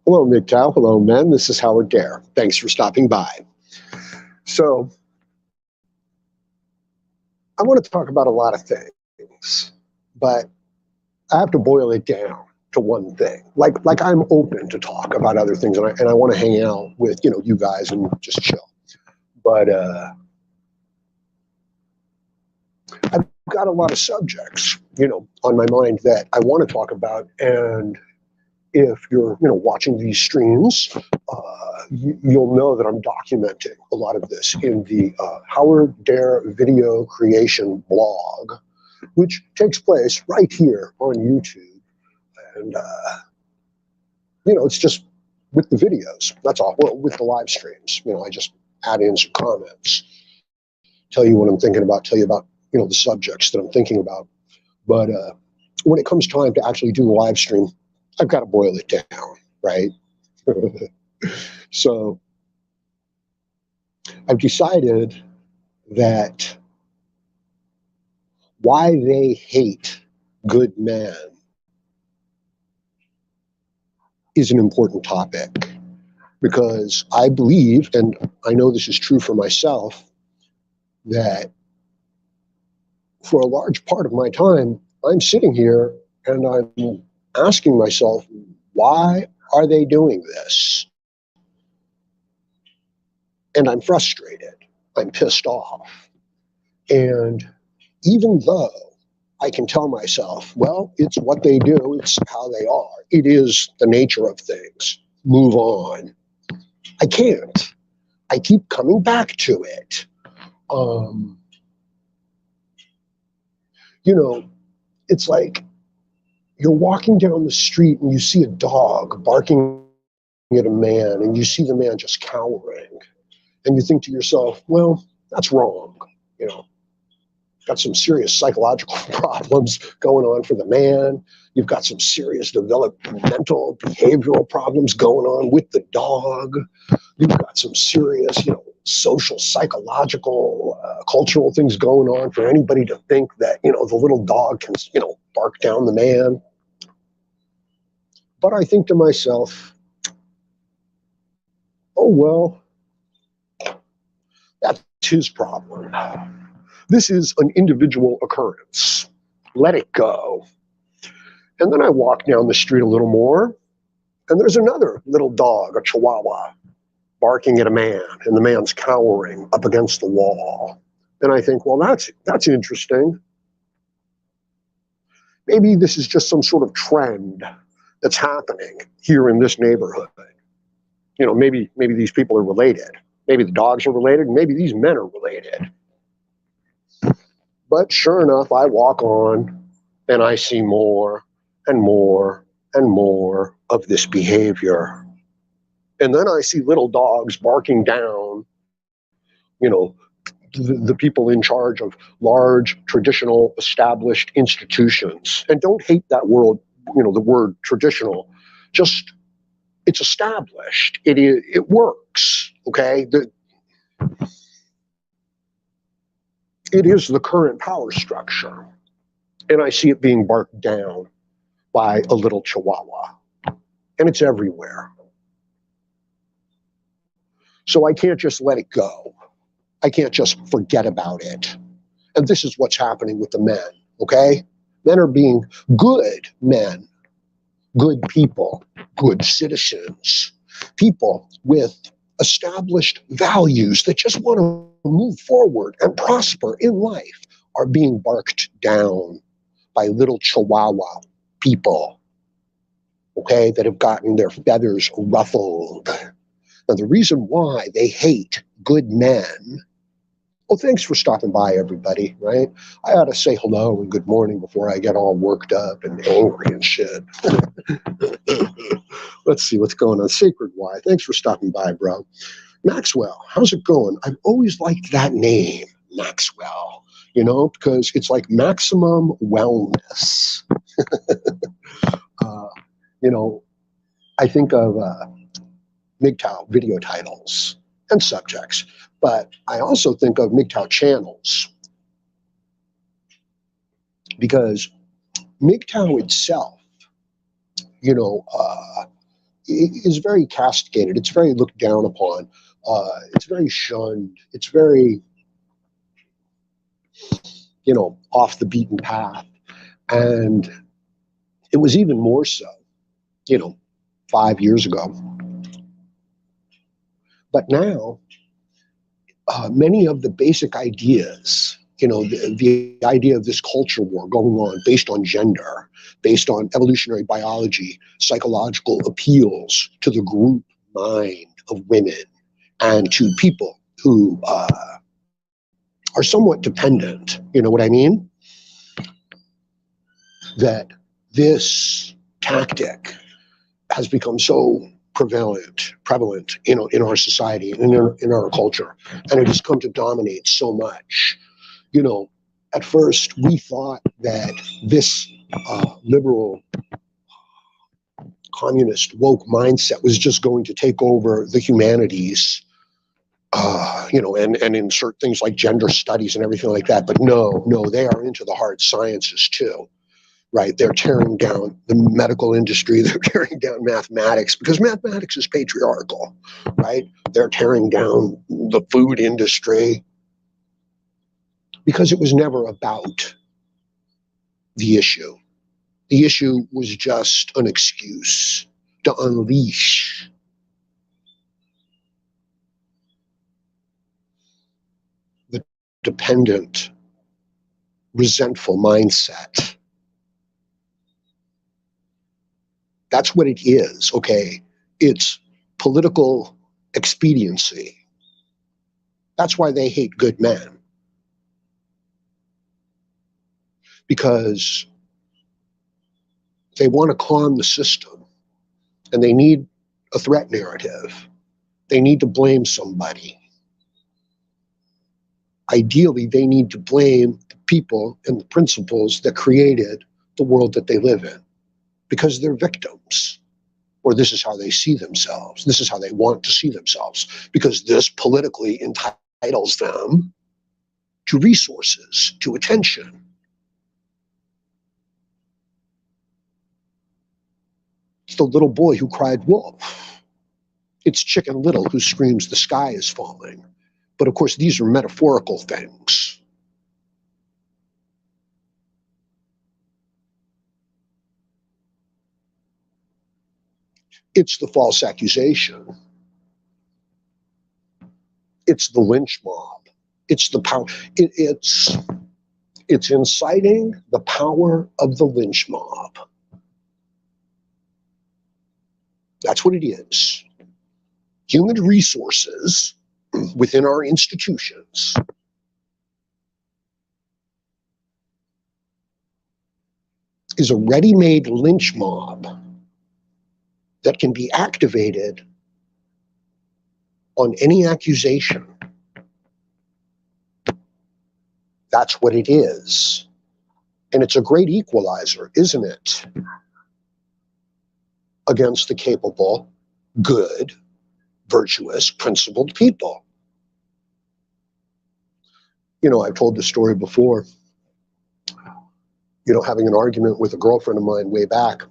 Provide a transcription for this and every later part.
Hello, MGTOW. Hello, men. This is Howard Dare. Thanks for stopping by. So, I want to talk about a lot of things, but I have to boil it down to one thing. Like I'm open to talk about other things, and I want to hang out with you guys and just chill. But I've got a lot of subjects on my mind that I want to talk about, and if you're watching these streams, you'll know that I'm documenting a lot of this in the Howard Dare video creation blog, which takes place right here on YouTube. And it's just with the videos. That's all. Well, with the live streams, I just add in some comments, tell you what I'm thinking about, tell you about the subjects that I'm thinking about. But when it comes time to actually do the live stream, I've got to boil it down, right? So I've decided that why they hate good men is an important topic, because I believe, and I know this is true for myself, that for a large part of my time, I'm sitting here and I'm asking myself, why are they doing this? And I'm frustrated. I'm pissed off. And even though I can tell myself, well, it's what they do, it's how they are, it is the nature of things, move on, I can't. I keep coming back to it. It's like you're walking down the street and you see a dog barking at a man, and you see the man just cowering, and you think to yourself, well, that's wrong. Got some serious psychological problems going on for the man. You've got some serious developmental behavioral problems going on with the dog. You've got some serious, social, psychological, cultural things going on for anybody to think that, the little dog can, bark down the man. But I think to myself, oh, well, that's his problem. This is an individual occurrence. Let it go. And then I walk down the street a little more, and there's another little dog, a chihuahua, barking at a man, and the man's cowering up against the wall. And I think, well, that's interesting. Maybe this is just some sort of trend that's happening here in this neighborhood. Maybe these people are related. Maybe the dogs are related. Maybe these men are related. But sure enough, I walk on and I see more and more and more of this behavior. And then I see little dogs barking down, the people in charge of large, traditional, established institutions. And don't hate that word, the word traditional. Just, it's established. It works, okay? It is the current power structure. And I see it being barked down by a little chihuahua. And it's everywhere. So I can't just let it go. I can't just forget about it. And this is what's happening with the men, okay? Men are being good men, good people, good citizens, people with established values that just want to move forward and prosper in life are being barked down by little chihuahua people, okay, that have gotten their feathers ruffled. Now, the reason why they hate good men, well, thanks for stopping by, everybody, right? I ought to say hello and good morning before I get all worked up and angry and shit. Let's see what's going on. Sacred Y, thanks for stopping by, bro. Maxwell, how's it going? I've always liked that name, Maxwell, because it's like maximum wellness. I think of MGTOW video titles and subjects, but I also think of MGTOW channels, because MGTOW itself, is very castigated. It's very looked down upon. It's very shunned. It's very, off the beaten path. And it was even more so, 5 years ago. But now, many of the basic ideas, the idea of this culture war going on based on gender, based on evolutionary biology, psychological appeals to the group mind of women and to people who are somewhat dependent, you know what I mean? That this tactic has become so prevalent, in our society and in our culture, and it has come to dominate so much. At first we thought that this liberal, communist, woke mindset was just going to take over the humanities, and insert things like gender studies and everything like that. But no, they are into the hard sciences too. Right, they're tearing down the medical industry. They're tearing down mathematics because mathematics is patriarchal, right? They're tearing down the food industry because it was never about the issue. The issue was just an excuse to unleash the dependent, resentful mindset. That's what it is, okay? It's political expediency. That's why they hate good men. Because they want to calm the system and they need a threat narrative. They need to blame somebody. Ideally, they need to blame the people and the principles that created the world that they live in, because they're victims, or this is how they see themselves. This is how they want to see themselves, because this politically entitles them to resources, to attention. It's the little boy who cried wolf. It's Chicken Little who screams the sky is falling. But of course, these are metaphorical things. It's the false accusation. It's the lynch mob. It's the power. It's inciting the power of the lynch mob. That's what it is. Human resources within our institutions is a ready-made lynch mob that can be activated on any accusation. That's what it is. And it's a great equalizer, isn't it? Against the capable, good, virtuous, principled people. I've told this story before, having an argument with a girlfriend of mine way back.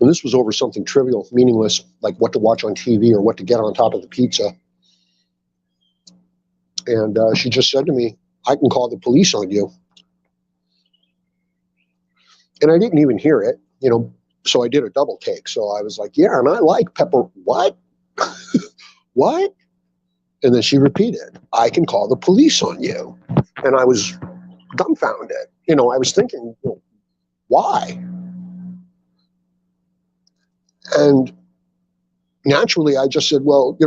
And this was over something trivial, meaningless, like what to watch on TV or what to get on top of the pizza. And she just said to me, I can call the police on you. And I didn't even hear it, so I did a double take. So I was like, yeah, and I like pepper. What? What? And then she repeated, I can call the police on you. And I was dumbfounded. I was thinking, why? And naturally, I just said, well,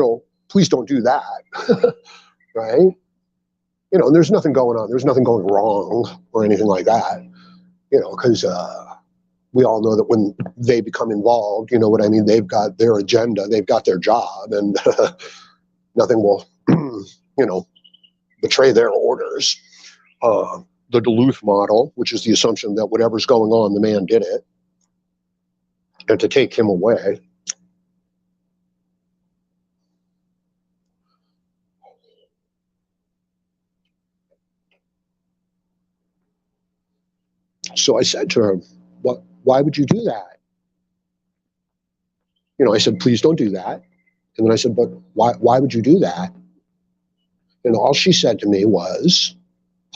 please don't do that. Right? And there's nothing going on. There's nothing going wrong or anything like that, because we all know that when they become involved, they've got their agenda, they've got their job, and nothing will, betray their orders. The Duluth model, which is the assumption that whatever's going on, the man did it, and to take him away. So I said to her, why would you do that? I said, please don't do that. And then I said, but why would you do that? And all she said to me was,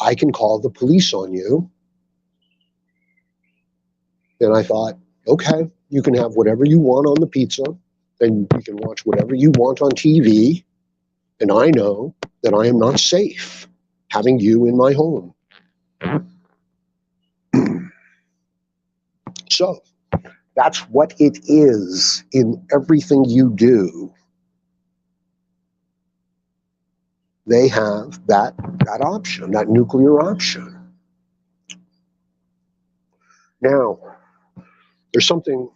I can call the police on you. And I thought, okay, you can have whatever you want on the pizza, and you can watch whatever you want on TV. And I know that I am not safe having you in my home. So that's what it is in everything you do. They have that option, that nuclear option. Now, there's something,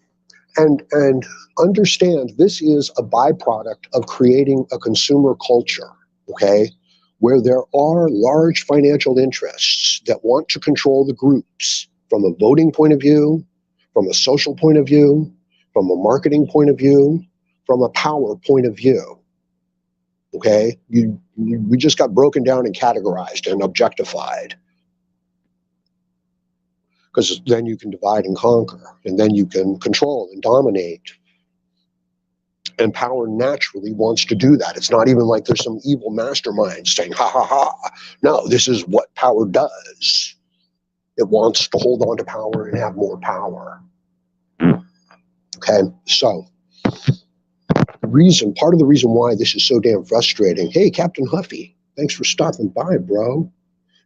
and understand this is a byproduct of creating a consumer culture, okay, where there are large financial interests that want to control the groups from a voting point of view, from a social point of view, from a marketing point of view, from a power point of view. Okay, we just got broken down and categorized and objectified. Because then you can divide and conquer, and then you can control and dominate. And power naturally wants to do that. It's not even like there's some evil mastermind saying, ha ha ha. No, this is what power does. It wants to hold on to power and have more power. Okay, so part of the reason why this is so damn frustrating. Hey, Captain Huffy, thanks for stopping by, bro.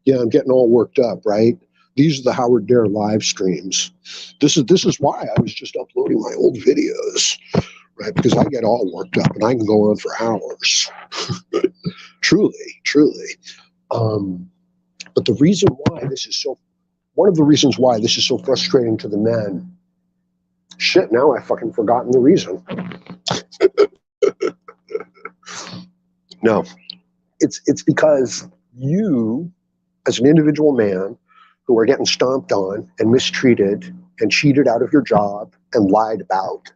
Yeah, I'm getting all worked up, right? These are the Howard Dare live streams. This is why I was just uploading my old videos, right? Because I get all worked up and I can go on for hours. Truly. But the reason why one of the reasons why this is so frustrating to the men, shit, now I've fucking forgotten the reason. No, it's because you, as an individual man, who are getting stomped on and mistreated and cheated out of your job and lied about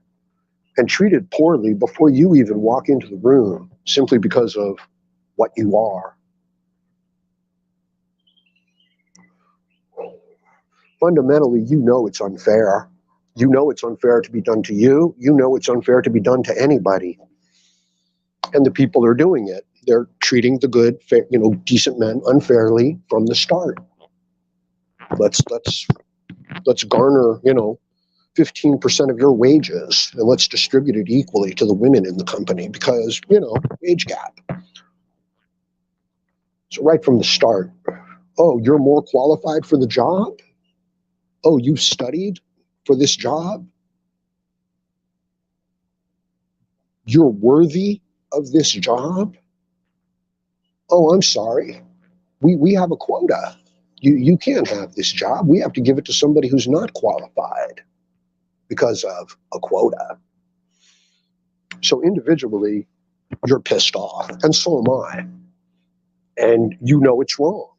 and treated poorly before you even walk into the room simply because of what you are. Fundamentally, you know it's unfair. You know it's unfair to be done to you. You know it's unfair to be done to anybody. And the people are doing it. They're treating the good, decent men unfairly from the start. Let's garner, 15% of your wages, and let's distribute it equally to the women in the company because, wage gap. So right from the start, oh, you're more qualified for the job? Oh, you studied for this job? You're worthy of this job? Oh, I'm sorry. We have a quota. You can't have this job. We have to give it to somebody who's not qualified because of a quota. So individually, you're pissed off, and so am I. And you know it's wrong.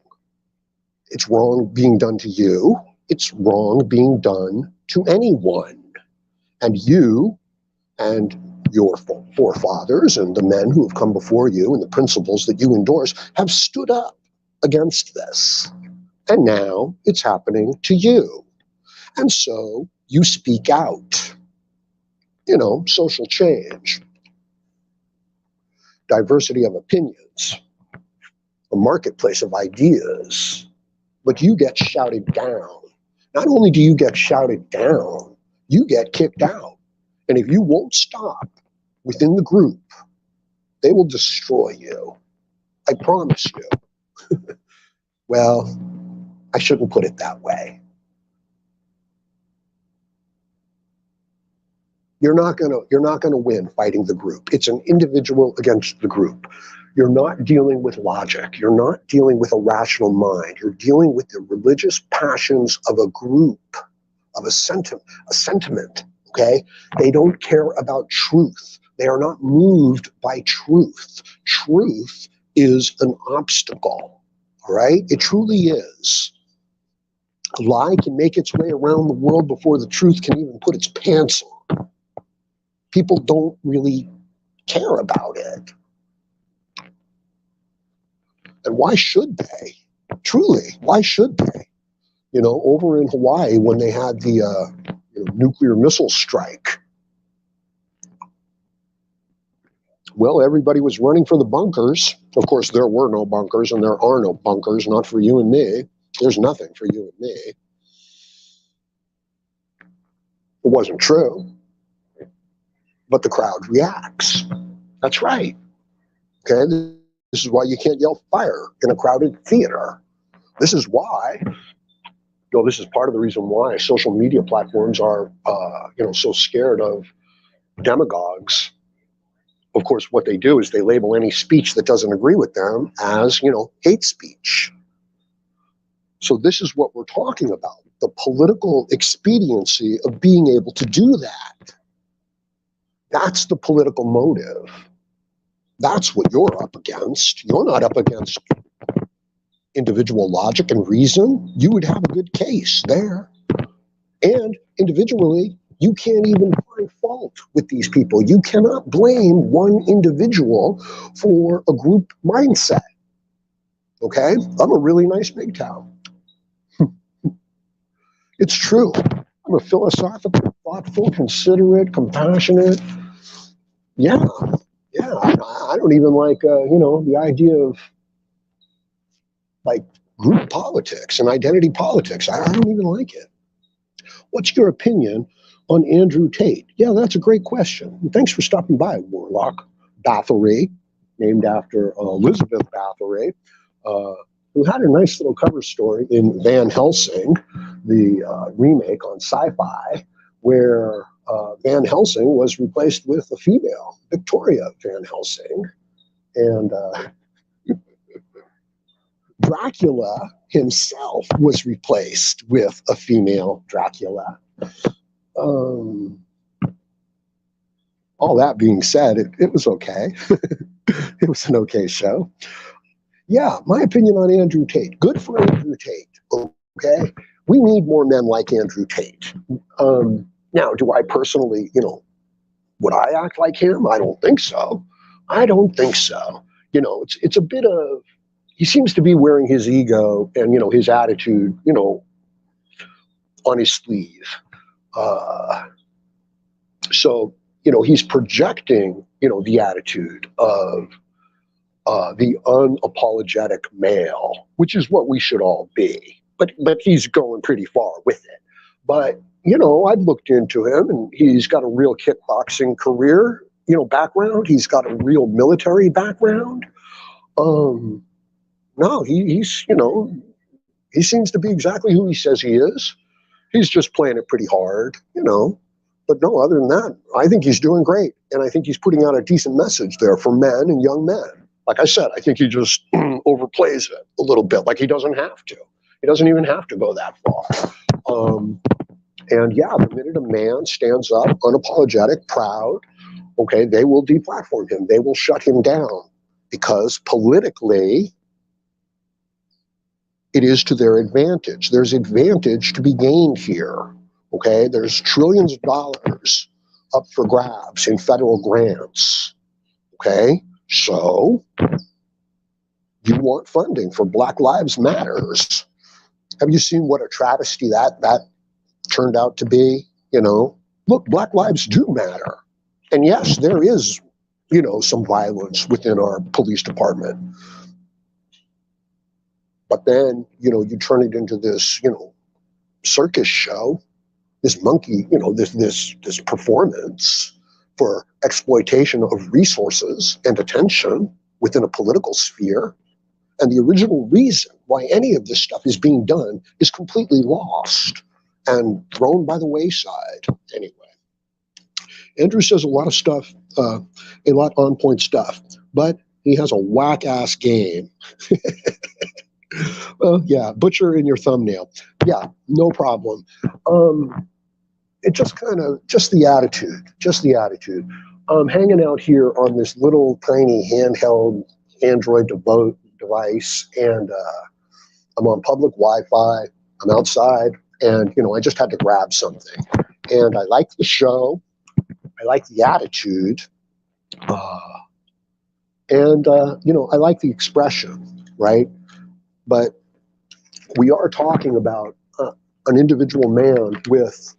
It's wrong being done to you. It's wrong being done to anyone. And you and your forefathers and the men who have come before you and the principles that you endorse have stood up against this. And now it's happening to you. And so you speak out. Social change, diversity of opinions, a marketplace of ideas. But you get shouted down. Not only do you get shouted down, you get kicked out. And if you won't stop within the group, they will destroy you. I promise you. Well, I shouldn't put it that way. You're not gonna win fighting the group. It's an individual against the group. You're not dealing with logic. You're not dealing with a rational mind. You're dealing with the religious passions of a group, of a sentiment. Okay? They don't care about truth. They are not moved by truth. Truth is an obstacle. All right? It truly is. A lie can make its way around the world before the truth can even put its pants on. People don't really care about it. And why should they? Truly, why should they? Over in Hawaii, when they had the nuclear missile strike, Well, everybody was running for the bunkers. Of course, there were no bunkers, and there are no bunkers, not for you and me. There's nothing for you and me. It wasn't true, but the crowd reacts. That's right. Okay, this is why you can't yell fire in a crowded theater. This is why, this is part of the reason why social media platforms are, so scared of demagogues. Of course, what they do is they label any speech that doesn't agree with them as, hate speech. So this is what we're talking about, the political expediency of being able to do that. That's the political motive. That's what you're up against. You're not up against individual logic and reason. You would have a good case there. And individually, you can't even find fault with these people. You cannot blame one individual for a group mindset. Okay? I'm a really nice MGTOW. It's true. I'm a philosophical, thoughtful, considerate, compassionate. Yeah. I don't even like, the idea of like group politics and identity politics. I don't even like it. What's your opinion on Andrew Tate? Yeah, that's a great question. And thanks for stopping by, Warlock Bathory, named after Elizabeth Bathory, who had a nice little cover story in Van Helsing, the remake on Sci-Fi, where Van Helsing was replaced with a female, Victoria Van Helsing. And Dracula himself was replaced with a female Dracula. All that being said, it was okay. It was an okay show. Yeah, my opinion on Andrew Tate. Good for Andrew Tate, okay? We need more men like Andrew Tate. Now, do I personally, would I act like him? I don't think so. It's a bit of, he seems to be wearing his ego and, his attitude, on his sleeve. So, he's projecting, the attitude of the unapologetic male, which is what we should all be. But he's going pretty far with it. But, I've looked into him, and he's got a real kickboxing career, background. He's got a real military background. No, he's, he seems to be exactly who he says he is. He's just playing it pretty hard, But no, other than that, I think he's doing great. And I think he's putting out a decent message there for men and young men. Like I said, I think he just overplays it a little bit. Like he doesn't have to. He doesn't even have to go that far. And yeah, the minute a man stands up, unapologetic, proud, okay, they will deplatform him. They will shut him down because politically, it is to their advantage. There's advantage to be gained here. Okay, there's trillions of dollars up for grabs in federal grants. Okay, so you want funding for Black Lives Matters. Have you seen what a travesty that turned out to be? Look, Black lives do matter. And yes, there is, some violence within our police department. But then, you turn it into this, circus show, this monkey, this performance for exploitation of resources and attention within a political sphere. And the original reason why any of this stuff is being done is completely lost and thrown by the wayside. Anyway, Andrew says a lot of stuff, a lot on-point stuff, but he has a whack-ass game. Well, yeah, butcher in your thumbnail. Yeah, no problem. It just the attitude. I'm hanging out here on this little tiny handheld Android device, and I'm on public Wi-Fi. I'm outside, and I just had to grab something. And I like the show. I like the attitude. And I like the expression, right? But we are talking about an individual man with,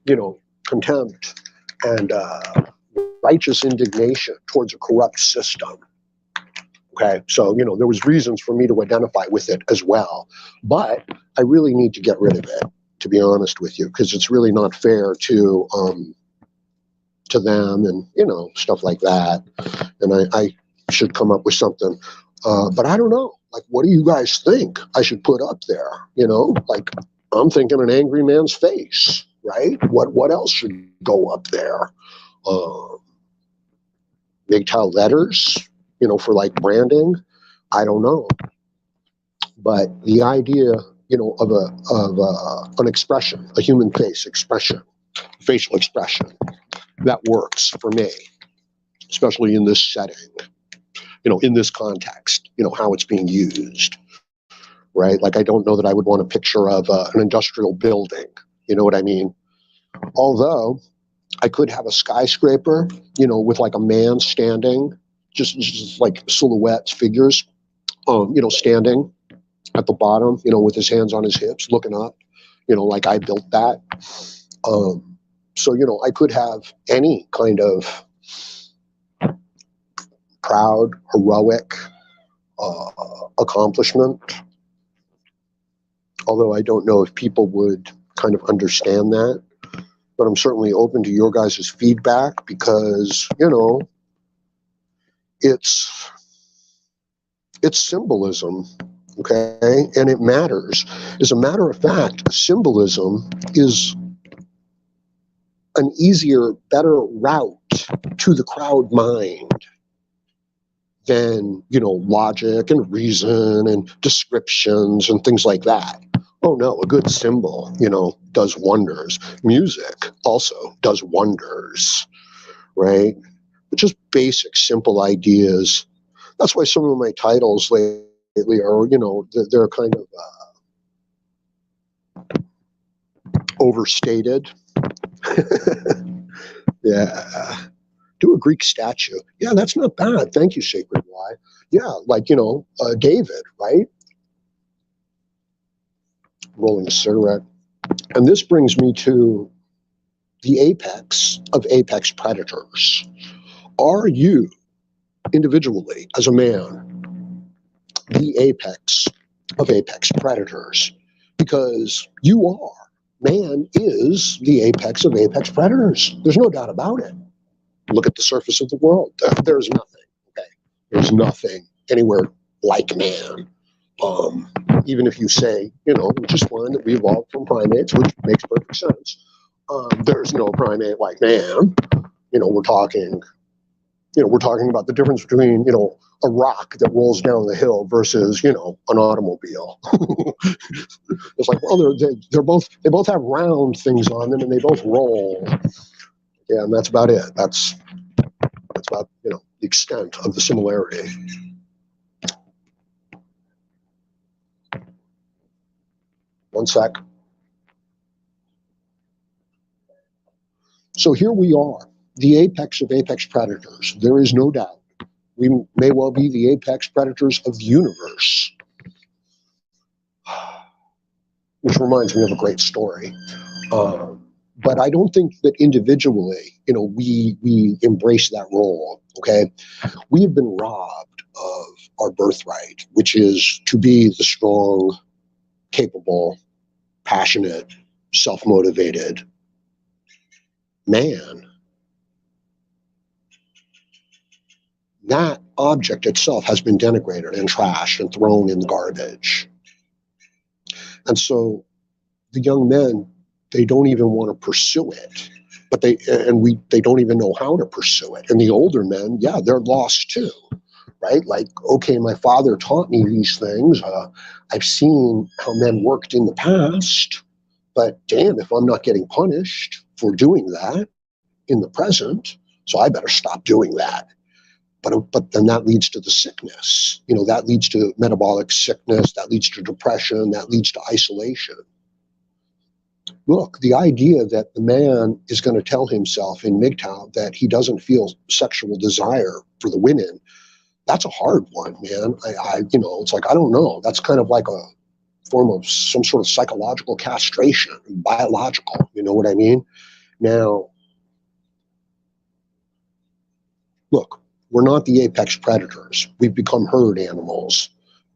contempt and, righteous indignation towards a corrupt system. Okay, so, there was reasons for me to identify with it as well, but I really need to get rid of it, to be honest with you, because it's really not fair to them and, stuff like that. And I should come up with something, but I don't know. Like, what do you guys think I should put up there? Like, I'm thinking an angry man's face, right? What else should go up there? MGTOW letters, for like branding. I don't know. But the idea, of an expression, a human face expression, facial expression, that works for me, especially in this setting, in this context, how it's being used, right? Like, I don't know that I would want a picture of an industrial building, you know what I mean? Although I could have a skyscraper, with like a man standing, just like silhouettes, figures, standing at the bottom, with his hands on his hips, looking up, like I built that. So, I could have any kind of proud, heroic accomplishment. Although I don't know if people would kind of understand that. But I'm certainly open to your guys' feedback because, it's symbolism, okay? And it matters. As a matter of fact, symbolism is an easier, better route to the crowd mind than, logic and reason and descriptions and things like that. Oh no, a good symbol, does wonders. Music also does wonders, right? But just basic, simple ideas. That's why some of my titles lately are, they're kind of overstated. Yeah. Do a Greek statue. Yeah, that's not bad. Thank you, Sacred Y. Yeah, like, David, right? Rolling a cigarette. And this brings me to the apex of apex predators. Are you, individually, as a man, the apex of apex predators? Because you are. Man is the apex of apex predators. There's no doubt about it. Look at the surface of the world. There's nothing. Okay, there's nothing anywhere like man. Even if you say, which is fine that we evolved from primates, which makes perfect sense. There's no primate like man. We're talking about the difference between, a rock that rolls down the hill versus, an automobile. It's like, well, they both have round things on them and they both roll. Yeah, and that's about it. That's about, the extent of the similarity. One sec. So here we are, the apex of apex predators. There is no doubt. We may well be the apex predators of the universe. Which reminds me of a great story. But I don't think that individually, we embrace that role, okay? We have been robbed of our birthright, which is to be the strong, capable, passionate, self-motivated man. That object itself has been denigrated and trashed and thrown in the garbage. And so the young men, they don't even want to pursue it, but they don't even know how to pursue it. And the older men, yeah, they're lost too, right? Like, okay, my father taught me these things. I've seen how men worked in the past, but damn, if I'm not getting punished for doing that in the present, so I better stop doing that. But then that leads to the sickness. That leads to metabolic sickness. That leads to depression. That leads to isolation. Look, the idea that the man is going to tell himself in MGTOW that he doesn't feel sexual desire for the women, that's a hard one, man. It's like, I don't know. That's kind of like a form of some sort of psychological castration, biological. You know what I mean? Now, Look, we're not the apex predators. We've become herd animals.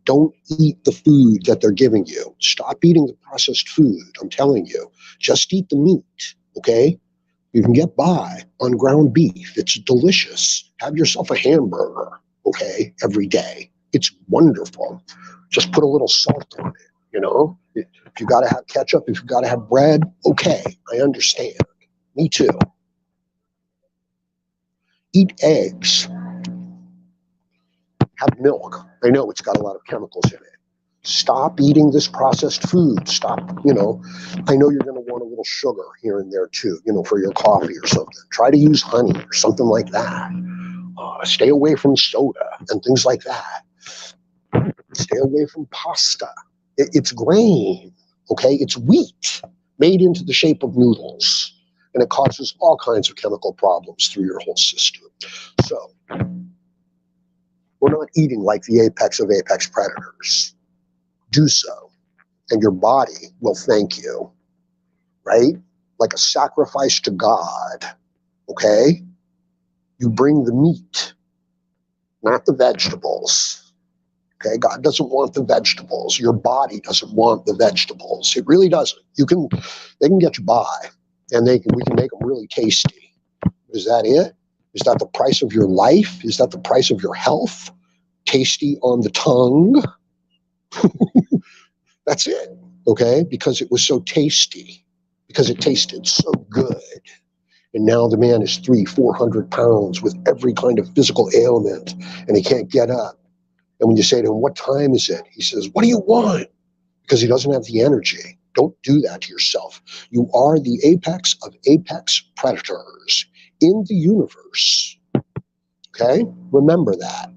Don't eat the food that they're giving you. Stop eating the processed food, I'm telling you. Just eat the meat, okay? You can get by on ground beef. It's delicious. Have yourself a hamburger, okay, every day. It's wonderful. Just put a little salt on it, you know? If you got to have ketchup, if you got to have bread, okay, I understand. Me too. Eat eggs. Have milk. I know it's got a lot of chemicals in it. Stop eating this processed food. Stop, I know you're going to want a little sugar here and there too, for your coffee or something. Try to use honey or something like that. Stay away from soda and things like that. Stay away from pasta. It's grain, okay? It's wheat made into the shape of noodles. And it causes all kinds of chemical problems through your whole system. So, we're not eating like the apex of apex predators. Do so, and your body will thank you, right? Like a sacrifice to God, okay? You bring the meat, not the vegetables, okay? God doesn't want the vegetables. Your body doesn't want the vegetables. It really doesn't. They can get you by, and we can make them really tasty. Is that it? Is that the price of your life? Is that the price of your health? Tasty on the tongue? That's it, okay? Because it was so tasty, because it tasted so good. And now the man is 300-400 pounds with every kind of physical ailment, and he can't get up. And when you say to him, what time is it? He says, what do you want? Because he doesn't have the energy. Don't do that to yourself. You are the apex of apex predators in the universe, okay? Remember that.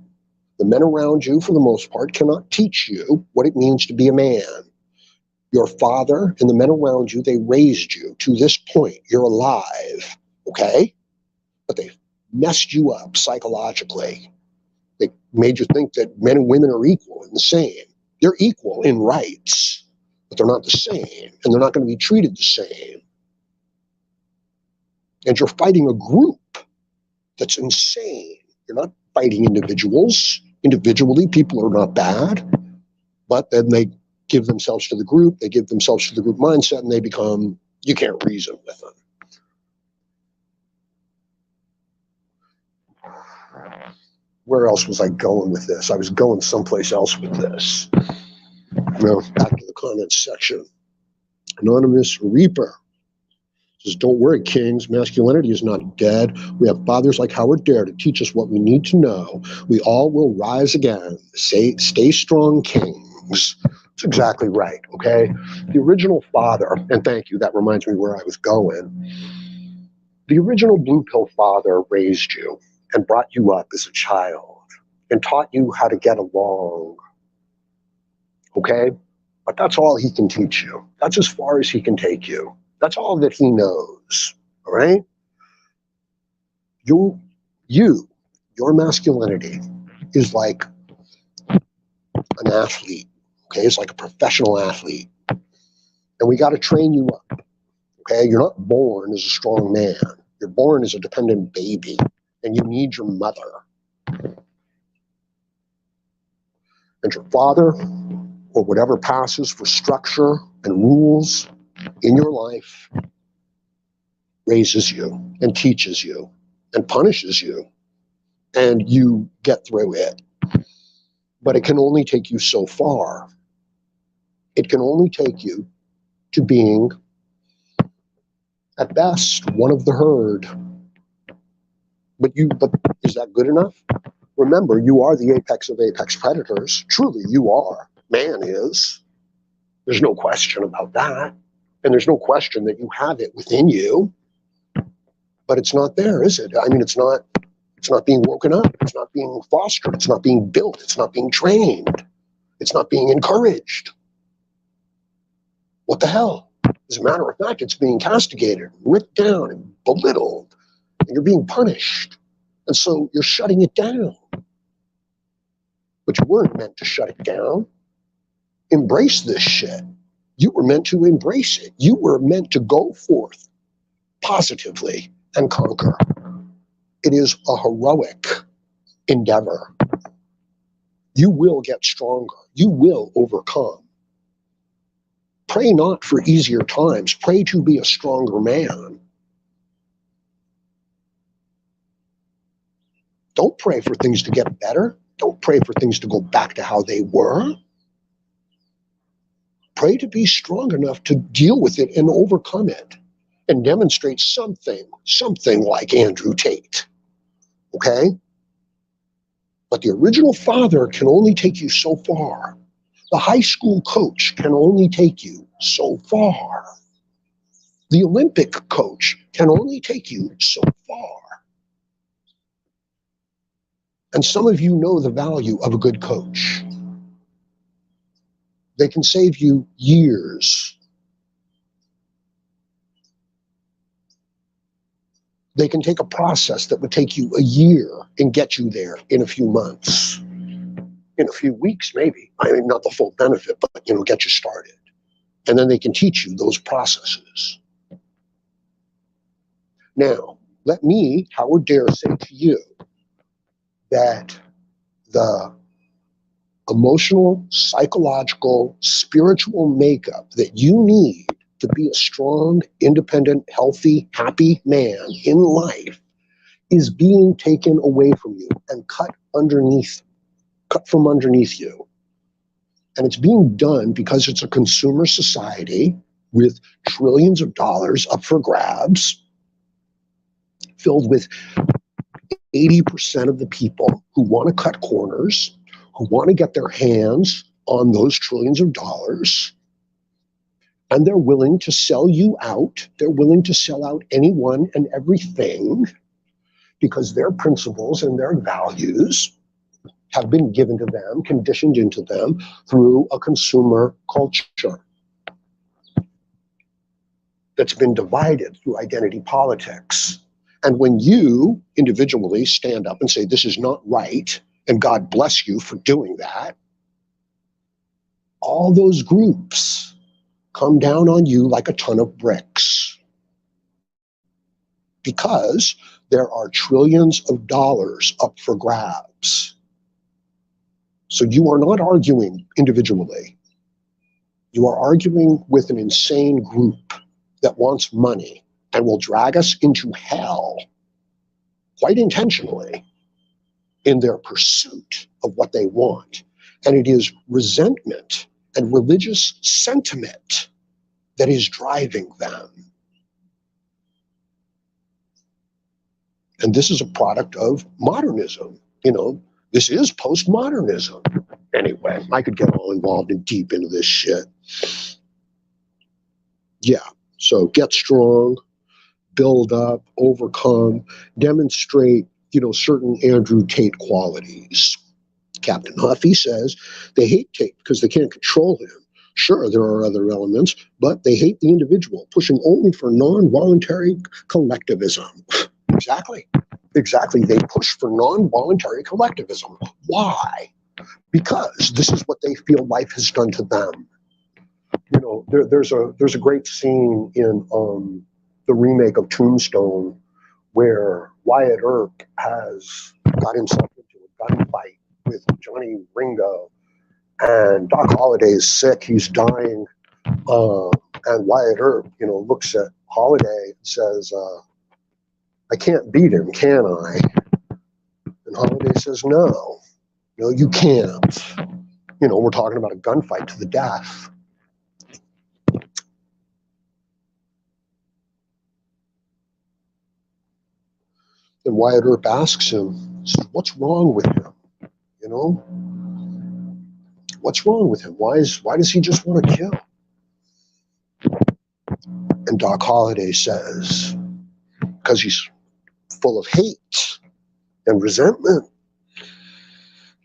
The men around you, for the most part, cannot teach you what it means to be a man. Your father and the men around you, they raised you to this point. You're alive, okay? But they messed you up psychologically. They made you think that men and women are equal and the same. They're equal in rights, but they're not the same, and they're not going to be treated the same. And you're fighting a group that's insane. You're not fighting individuals. Individually, people are not bad, but then they give themselves to the group, they give themselves to the group mindset, and they become, you can't reason with them. Where else was I going with this? I was going someplace else with this. Back to the comments section. Anonymous Reaper says, don't worry, kings. Masculinity is not dead. We have fathers like Howard Dare to teach us what we need to know. We all will rise again. Stay strong, kings. That's exactly right, okay? The original father, and thank you, that reminds me where I was going. The original blue pill father raised you and brought you up as a child and taught you how to get along, okay? But that's all he can teach you. That's as far as he can take you. That's all that he knows, all right? Your masculinity is like an athlete, okay? It's like a professional athlete. And we got to train you up, okay? You're not born as a strong man. You're born as a dependent baby, and you need your mother. And your father, or whatever passes for structure and rules in your life, raises you and teaches you and punishes you, and you get through it. But it can only take you so far. It can only take you to being, at best, one of the herd. But is that good enough? Remember, you are the apex of apex predators. Truly, you are. Man is. There's no question about that. And there's no question that you have it within you. But it's not there, is it? I mean, it's not being woken up. It's not being fostered. It's not being built. It's not being trained. It's not being encouraged. What the hell? As a matter of fact, it's being castigated, ripped down, and belittled. And you're being punished. And so you're shutting it down. But you weren't meant to shut it down. Embrace this shit. You were meant to embrace it. You were meant to go forth positively and conquer. It is a heroic endeavor. You will get stronger. You will overcome. Pray not for easier times. Pray to be a stronger man. Don't pray for things to get better. Don't pray for things to go back to how they were. Pray to be strong enough to deal with it and overcome it and demonstrate something like Andrew Tate. Okay? But the original father can only take you so far. The high school coach can only take you so far. The Olympic coach can only take you so far. And some of you know the value of a good coach. They can save you years. They can take a process that would take you a year and get you there in a few months, in a few weeks maybe. I mean, not the full benefit, but get you started. And then they can teach you those processes. Now, let me, Howard Dare, say to you that the emotional, psychological, spiritual makeup that you need to be a strong, independent, healthy, happy man in life is being taken away from you and cut from underneath you. And it's being done because it's a consumer society with trillions of dollars up for grabs, filled with 80% of the people who want to cut corners, who want to get their hands on those trillions of dollars, and they're willing to sell you out. They're willing to sell out anyone and everything because their principles and their values have been given to them, conditioned into them through a consumer culture that's been divided through identity politics. And when you individually stand up and say, this is not right, and God bless you for doing that, all those groups come down on you like a ton of bricks because there are trillions of dollars up for grabs. So you are not arguing individually. You are arguing with an insane group that wants money and will drag us into hell quite intentionally in their pursuit of what they want. And it is resentment and religious sentiment that is driving them. And this is a product of modernism. This is postmodernism. Anyway, I could get all involved and deep into this shit. Yeah, so get strong, build up, overcome, demonstrate, certain Andrew Tate qualities. Captain Huffy says they hate Tate because they can't control him. Sure, there are other elements, but they hate the individual, pushing only for non-voluntary collectivism. Exactly. They push for non-voluntary collectivism. Why? Because this is what they feel life has done to them. There's a great scene in the remake of Tombstone where Wyatt Earp has got himself into a gunfight with Johnny Ringo, and Doc Holliday is sick, he's dying, and Wyatt Earp, looks at Holliday and says, I can't beat him, can I? And Holliday says, no, you can't. We're talking about a gunfight to the death. And Wyatt Earp asks him, what's wrong with him? What's wrong with him? Why does he just want to kill? And Doc Holliday says, because he's full of hate and resentment.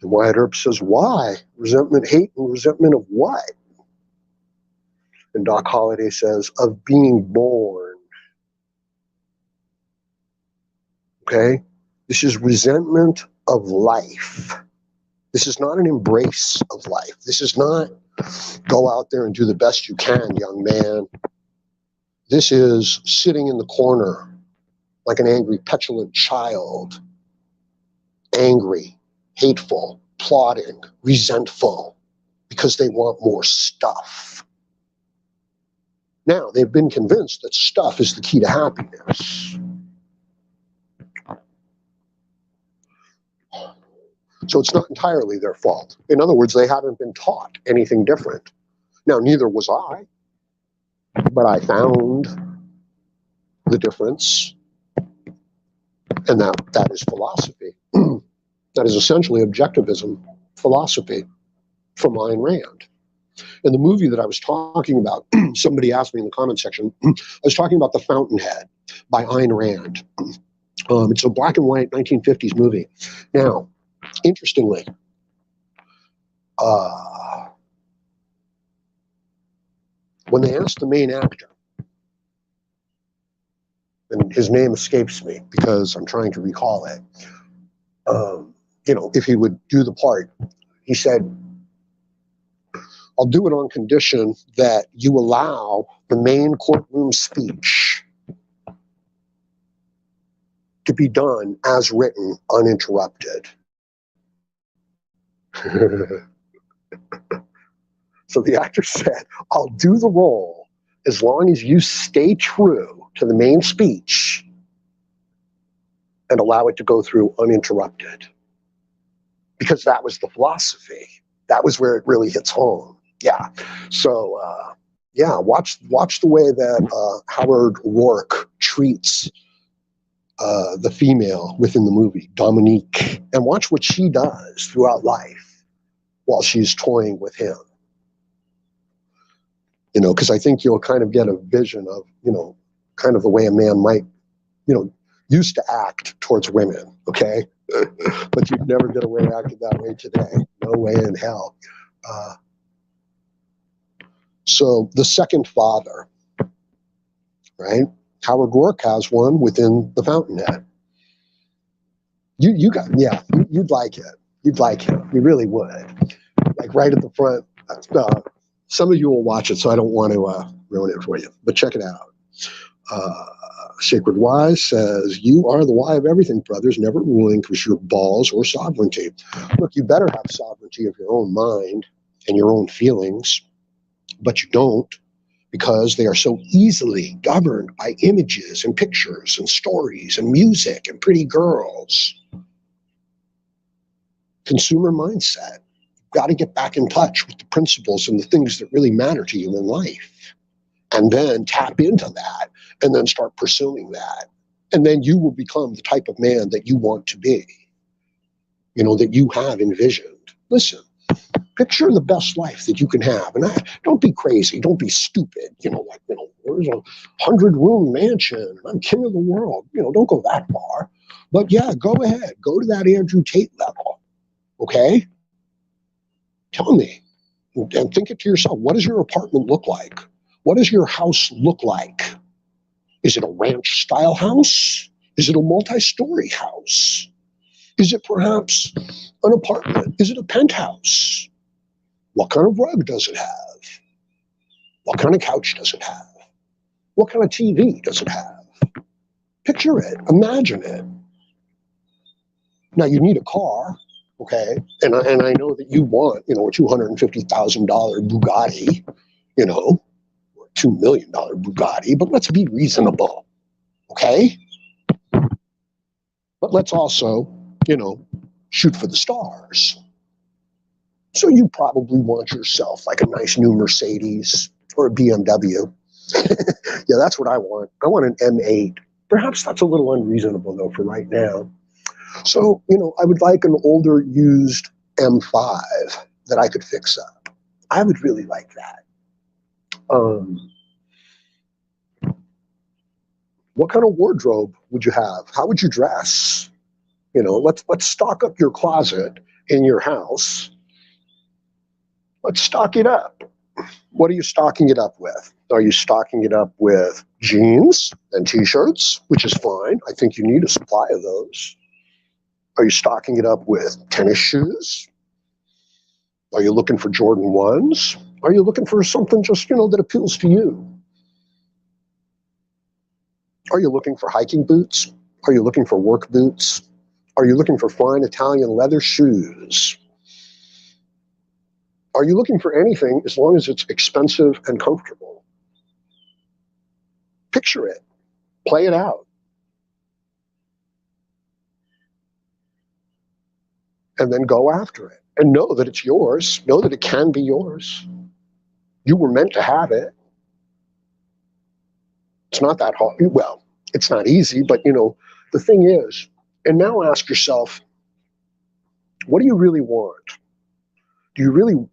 And Wyatt Earp says, why? Resentment, hate, and resentment of what? And Doc Holliday says, of being born. Okay? This is resentment of life. This is not an embrace of life. This is not go out there and do the best you can, young man. This is sitting in the corner like an angry, petulant child, angry, hateful, plotting, resentful, because they want more stuff. Now, they've been convinced that stuff is the key to happiness. So it's not entirely their fault. In other words, they haven't been taught anything different. Now, neither was I, but I found the difference, and that is philosophy. That is essentially objectivism philosophy from Ayn Rand. In the movie that I was talking about, somebody asked me in the comment section, I was talking about The Fountainhead by Ayn Rand. It's a black and white 1950s movie. Now, interestingly, when they asked the main actor, and his name escapes me because I'm trying to recall it, if he would do the part, he said, I'll do it on condition that you allow the main courtroom speech to be done as written, uninterrupted. So the actor said, I'll do the role as long as you stay true to the main speech and allow it to go through uninterrupted. Because that was the philosophy. That was where it really hits home. Yeah. So, watch the way that Howard Rourke treats the female within the movie, Dominique, and watch what she does throughout life while she's toying with him. Because I think you'll kind of get a vision of, kind of the way a man might, used to act towards women, okay? But you'd never get away acting that way today. No way in hell. So the second father, right? Howard Rourke has one within The Fountainhead. You'd like it. You'd like it. You really would. Like right at the front. Some of you will watch it, so I don't want to ruin it for you. But check it out. Sacred Wise says, you are the why of everything, brothers, never relinquish your balls or sovereignty. Look, you better have sovereignty of your own mind and your own feelings, but you don't, because they are so easily governed by images and pictures and stories and music and pretty girls. Consumer mindset. You've got to get back in touch with the principles and the things that really matter to you in life. And then tap into that and then start pursuing that. And then you will become the type of man that you want to be, that you have envisioned. Listen, picture the best life that you can have. And don't be crazy. Don't be stupid. There's a 100-room mansion. I'm king of the world. Don't go that far. But yeah, go ahead. Go to that Andrew Tate level. Okay? Tell me. And think it to yourself. What does your apartment look like? What does your house look like? Is it a ranch-style house? Is it a multi-story house? Is it perhaps an apartment? Is it a penthouse? What kind of rug does it have? What kind of couch does it have? What kind of TV does it have? Picture it. Imagine it. Now, you need a car, okay? And I know that you want, a $250,000 Bugatti, or a $2 million Bugatti, but let's be reasonable, okay? But let's also, shoot for the stars. So you probably want yourself like a nice new Mercedes or a BMW. Yeah, that's what I want. I want an M8. Perhaps that's a little unreasonable, though, for right now. So, I would like an older used M5 that I could fix up. I would really like that. What kind of wardrobe would you have? How would you dress? Let's stock up your closet in your house. Let's stock it up. What are you stocking it up with? Are you stocking it up with jeans and t-shirts, which is fine. I think you need a supply of those. Are you stocking it up with tennis shoes? Are you looking for Jordan 1s? Are you looking for something just, that appeals to you? Are you looking for hiking boots? Are you looking for work boots? Are you looking for fine Italian leather shoes? Are you looking for anything as long as it's expensive and comfortable? Picture it. Play it out. And then go after it. And know that it's yours. Know that it can be yours. You were meant to have it. It's not that hard. Well, it's not easy, but the thing is, and now ask yourself, what do you really want? Do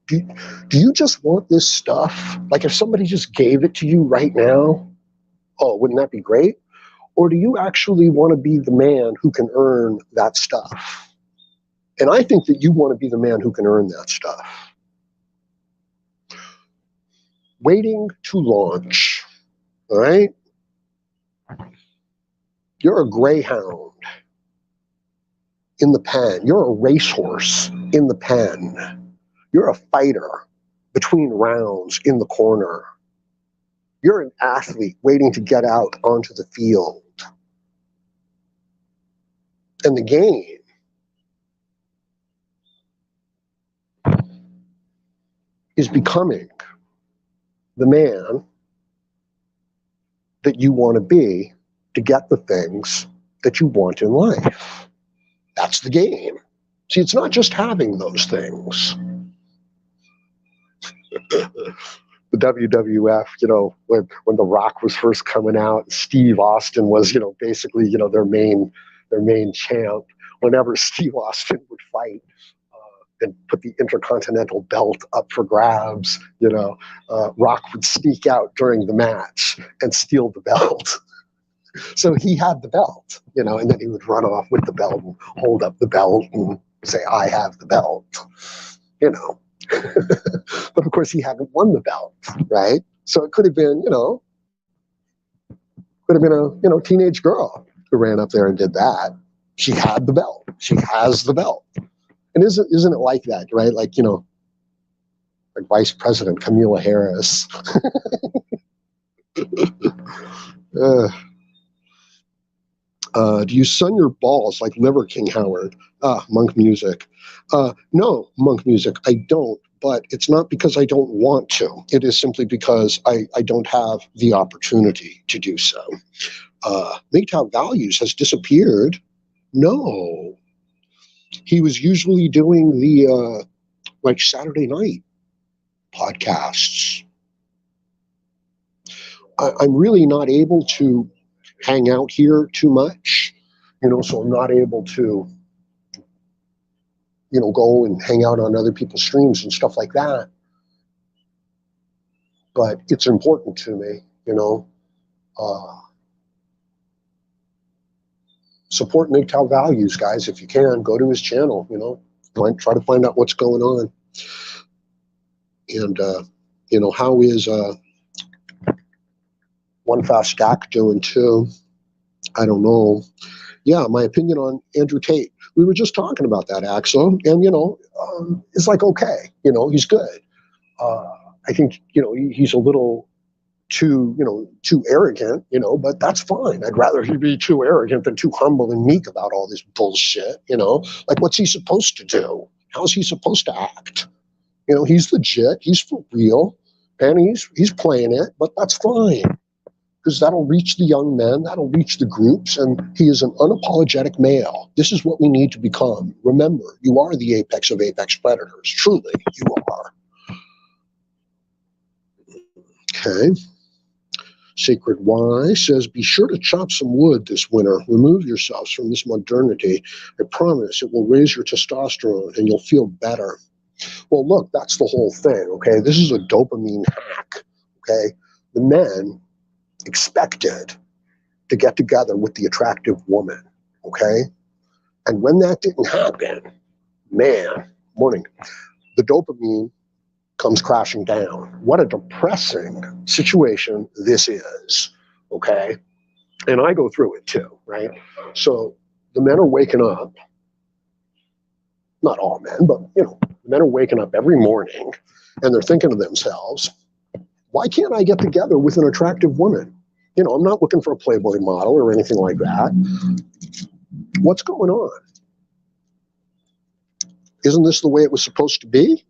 you just want this stuff? Like if somebody just gave it to you right now, oh, wouldn't that be great? Or do you actually want to be the man who can earn that stuff? And I think that you want to be the man who can earn that stuff. Waiting to launch, all right? You're a greyhound in the pen. You're a racehorse in the pen. You're a fighter between rounds in the corner. You're an athlete waiting to get out onto the field. And the game is becoming the man that you want to be to get the things that you want in life. That's the game. See, it's not just having those things. The WWF, when The Rock was first coming out, Steve Austin was, basically, their main champ. Whenever Steve Austin would fight and put the Intercontinental belt up for grabs, Rock would sneak out during the match and steal the belt. So he had the belt, and then he would run off with the belt and hold up the belt and say, "I have the belt," But of course, he hadn't won the belt, right? So it could have been, a teenage girl who ran up there and did that. She had the belt. She has the belt. And isn't it like that, right? Like Vice President Kamala Harris. Do you sun your balls like Liver King Howard? Monk Music. No, Monk Music, I don't. But it's not because I don't want to. It is simply because I don't have the opportunity to do so. MGTOW Values has disappeared. No. He was usually doing the Saturday night podcasts. I'm really not able to hang out here too much, so I'm not able to, go and hang out on other people's streams and stuff like that. But it's important to me, support MGTOW Values, guys, if you can. Go to his channel, try to find out what's going on. And, how is One Fast Stack doing too? I don't know. Yeah, my opinion on Andrew Tate. We were just talking about that, Axel, and it's like, okay, he's good. I think he's a little too arrogant, but that's fine. I'd rather he be too arrogant than too humble and meek about all this bullshit. Like, what's he supposed to do? How's he supposed to act? He's legit. He's for real, and he's playing it, but that's fine. Because that'll reach the young men, that'll reach the groups, and he is an unapologetic male. This is what we need to become. Remember, you are the apex of apex predators. Truly, you are. Okay. Sacred Y says, be sure to chop some wood this winter. Remove yourselves from this modernity. I promise it will raise your testosterone and you'll feel better. Well, look, that's the whole thing, okay? This is a dopamine hack, okay? The men expected to get together with the attractive woman, okay? And when that didn't happen, man, the dopamine comes crashing down. What a depressing situation this is, okay? And I go through it too, right? So the men are waking up, not all men, but the men are waking up every morning and they're thinking to themselves, why can't I get together with an attractive woman? You know, I'm not looking for a Playboy model or anything like that. What's going on? Isn't this the way it was supposed to be?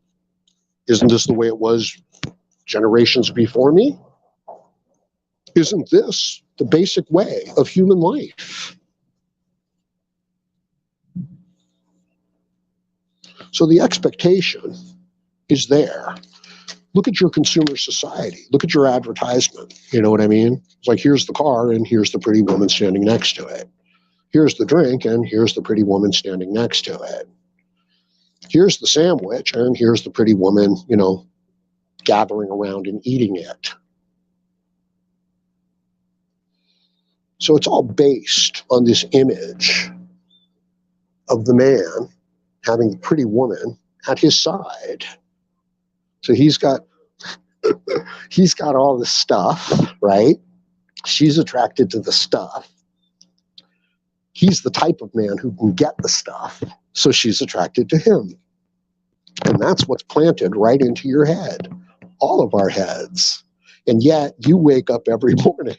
Isn't this the way it was generations before me? Isn't this the basic way of human life? So the expectation is there. Look at your consumer society. Look at your advertisement. You know what I mean? It's like, here's the car and here's the pretty woman standing next to it. Here's the drink and here's the pretty woman standing next to it. Here's the sandwich and here's the pretty woman, you know, gathering around and eating it. So it's all based on this image of the man having the pretty woman at his side. So he's got all the stuff, right? She's attracted to the stuff. He's the type of man who can get the stuff, so she's attracted to him. And that's what's planted right into your head, all of our heads. And yet you wake up every morning,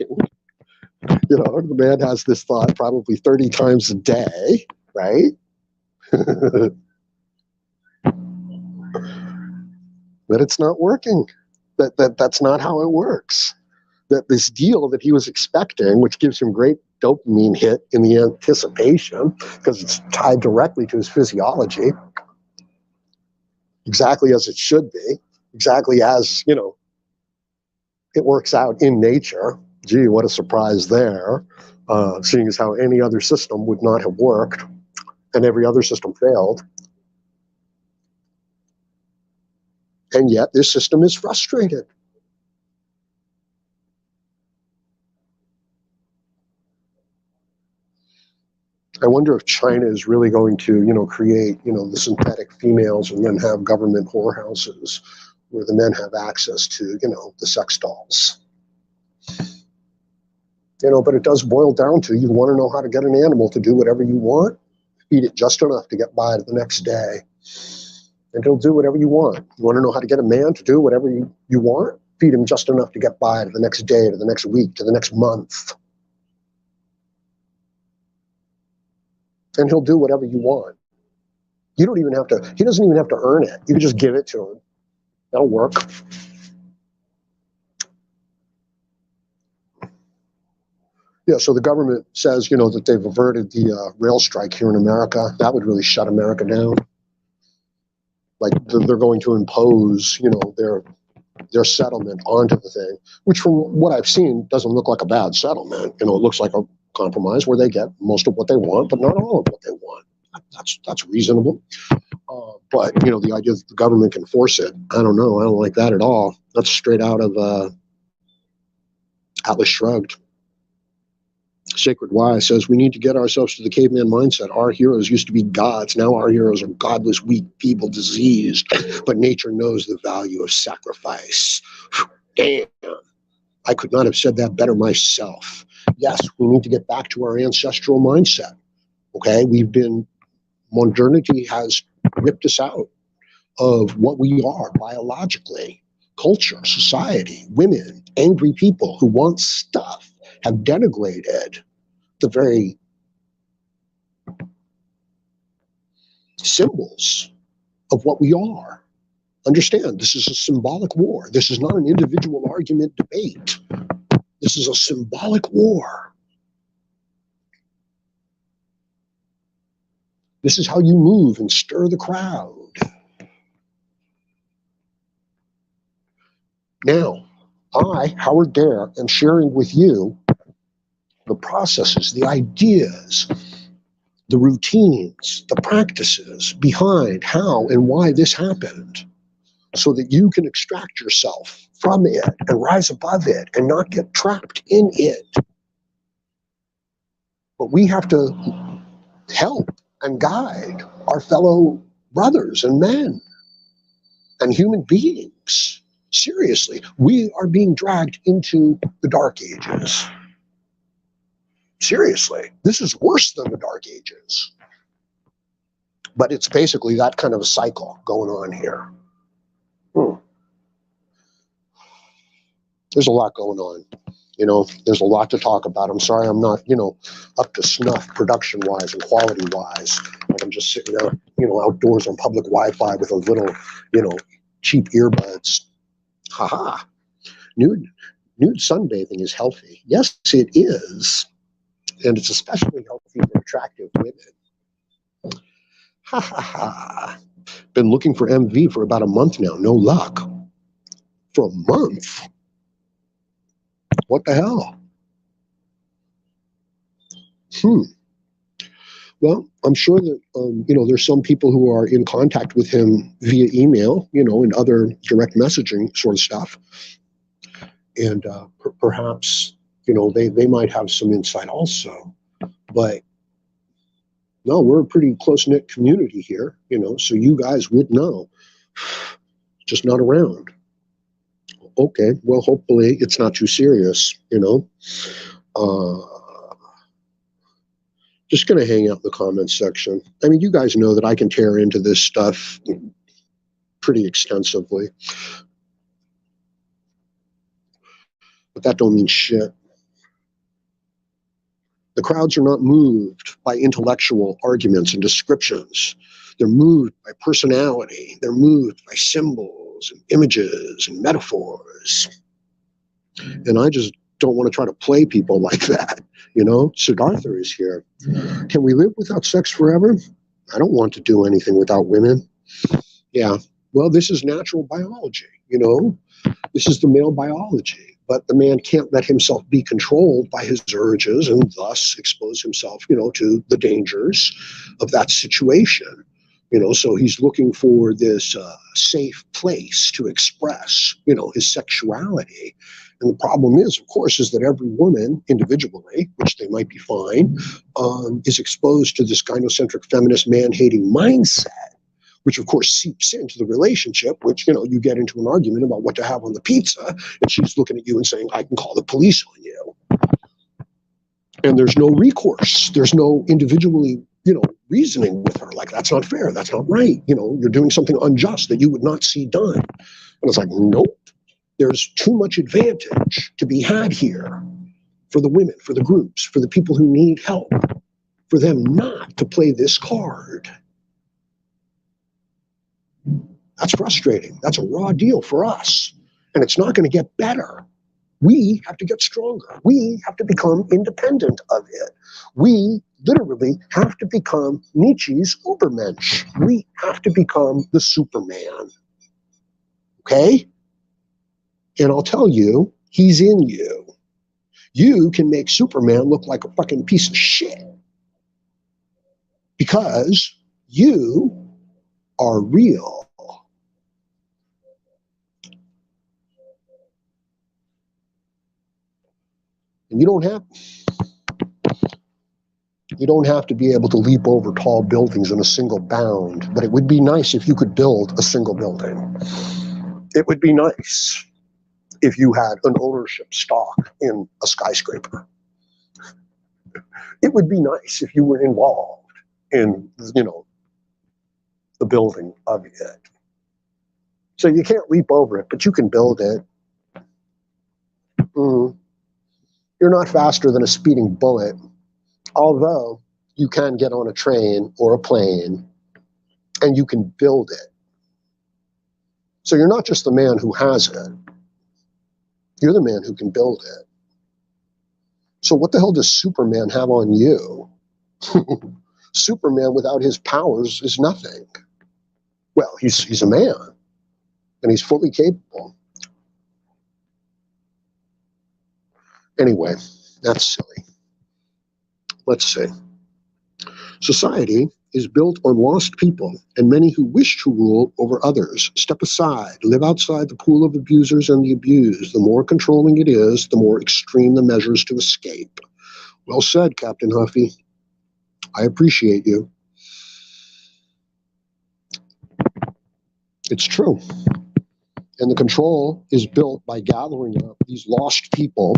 you know, the man has this thought probably 30 times a day, right? But it's not working. That's not how it works. That this deal that he was expecting, which gives him great dopamine hit in the anticipation, because it's tied directly to his physiology, exactly as it should be, exactly as, you know, it works out in nature. Gee, what a surprise there, seeing as how any other system would not have worked, and every other system failed. And yet this system is frustrated. I wonder if China is really going to, you know, create, you know, the synthetic females and then have government whorehouses where the men have access to, you know, the sex dolls. You know, but it does boil down to, you want to know how to get an animal to do whatever you want, feed it just enough to get by the next day, and he'll do whatever you want. You want to know how to get a man to do whatever you want, feed him just enough to get by to the next day, to the next week, to the next month. And he'll do whatever you want. You don't even have to, he doesn't even have to earn it. You can just give it to him. That'll work. Yeah, so the government says, you know, that they've averted the rail strike here in America. That would really shut America down. Like they're going to impose, you know, their settlement onto the thing, which from what I've seen doesn't look like a bad settlement. You know, it looks like a compromise where they get most of what they want, but not all of what they want. That's reasonable. But, you know, the idea that the government can force it, I don't know. I don't like that at all. That's straight out of Atlas Shrugged. Sacred Wise says, we need to get ourselves to the caveman mindset. Our heroes used to be gods. Now our heroes are godless, weak, feeble, diseased. But nature knows the value of sacrifice. Damn. I could not have said that better myself. Yes, we need to get back to our ancestral mindset. Okay, modernity has ripped us out of what we are biologically. Culture, society, women, angry people who want stuff have denigrated the very symbols of what we are. Understand, this is a symbolic war. This is not an individual argument debate. This is a symbolic war. This is how you move and stir the crowd. Now, I, Howard Dare, am sharing with you the processes, the ideas, the routines, the practices behind how and why this happened, so that you can extract yourself from it and rise above it and not get trapped in it. But we have to help and guide our fellow brothers and men and human beings. Seriously, we are being dragged into the Dark Ages. Seriously, this is worse than the Dark Ages. But it's basically that kind of a cycle going on here. There's a lot going on. There's a lot to talk about. I'm sorry I'm not, up to snuff production-wise and quality-wise. Like I'm just sitting out, outdoors on public Wi-Fi with a little, cheap earbuds. Haha. Nude sunbathing is healthy. Yes, it is. And it's especially healthy for attractive women. Ha ha ha. Been looking for MV for about a month now. No luck. For a month? What the hell? Well, I'm sure that, there's some people who are in contact with him via email, and other direct messaging sort of stuff. And perhaps, they might have some insight also. But no, we're a pretty close-knit community here, so you guys would know. Just not around. Okay, well, hopefully it's not too serious, Just going to hang out in the comments section. I mean, you guys know that I can tear into this stuff pretty extensively. But that don't mean shit. The crowds are not moved by intellectual arguments and descriptions. They're moved by personality. They're moved by symbols and images and metaphors. And I just don't want to try to play people like that. Siddhartha is here. Can we live without sex forever? I don't want to do anything without women. Yeah, well, this is natural biology, This is the male biology. But the man can't let himself be controlled by his urges and thus expose himself, to the dangers of that situation. So he's looking for this safe place to express, his sexuality. And the problem is, of course, is that every woman individually, which they might be fine, is exposed to this gynocentric feminist man-hating mindset, which of course seeps into the relationship, which, you get into an argument about what to have on the pizza, and she's looking at you and saying, I can call the police on you. And there's no recourse. There's no individually, reasoning with her. Like, that's not fair. That's not right. You're doing something unjust that you would not see done. And it's like, nope. There's too much advantage to be had here for the women, for the groups, for the people who need help, for them not to play this card. That's frustrating. That's a raw deal for us. And it's not going to get better. We have to get stronger. We have to become independent of it. We literally have to become Nietzsche's Übermensch. We have to become the Superman. Okay? And I'll tell you, he's in you. You can make Superman look like a fucking piece of shit. Because you are real. And you don't have to be able to leap over tall buildings in a single bound, but it would be nice if you could build a single building. It would be nice if you had an ownership stock in a skyscraper. It would be nice if you were involved in, the building of it. So you can't leap over it, but you can build it. You're not faster than a speeding bullet, although you can get on a train or a plane and you can build it. So you're not just the man who has it. You're the man who can build it. So what the hell does Superman have on you? Superman without his powers is nothing. Well, he's a man, and he's fully capable. Anyway, that's silly. Let's see. Society is built on lost people and many who wish to rule over others. Step aside, live outside the pool of abusers and the abused. The more controlling it is, the more extreme the measures to escape. Well said, Captain Huffy. I appreciate you. It's true. And the control is built by gathering up these lost people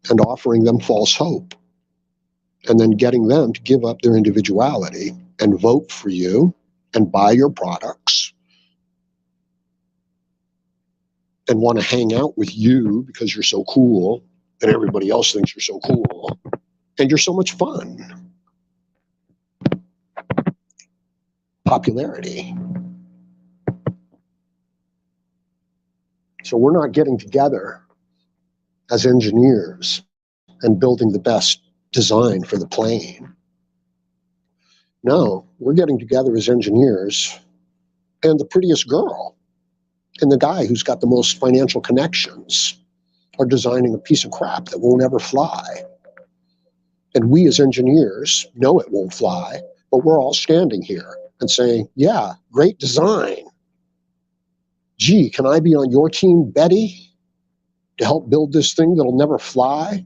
and offering them false hope, and then getting them to give up their individuality and vote for you and buy your products. and want to hang out with you because you're so cool and everybody else thinks you're so cool and you're so much fun. Popularity. So we're not getting together as engineers and building the best design for the plane. No, we're getting together as engineers and the prettiest girl and the guy who's got the most financial connections are designing a piece of crap that won't ever fly. And we as engineers know it won't fly, but we're all standing here and saying, yeah, great design. Gee, can I be on your team, Betty, to help build this thing that'll never fly?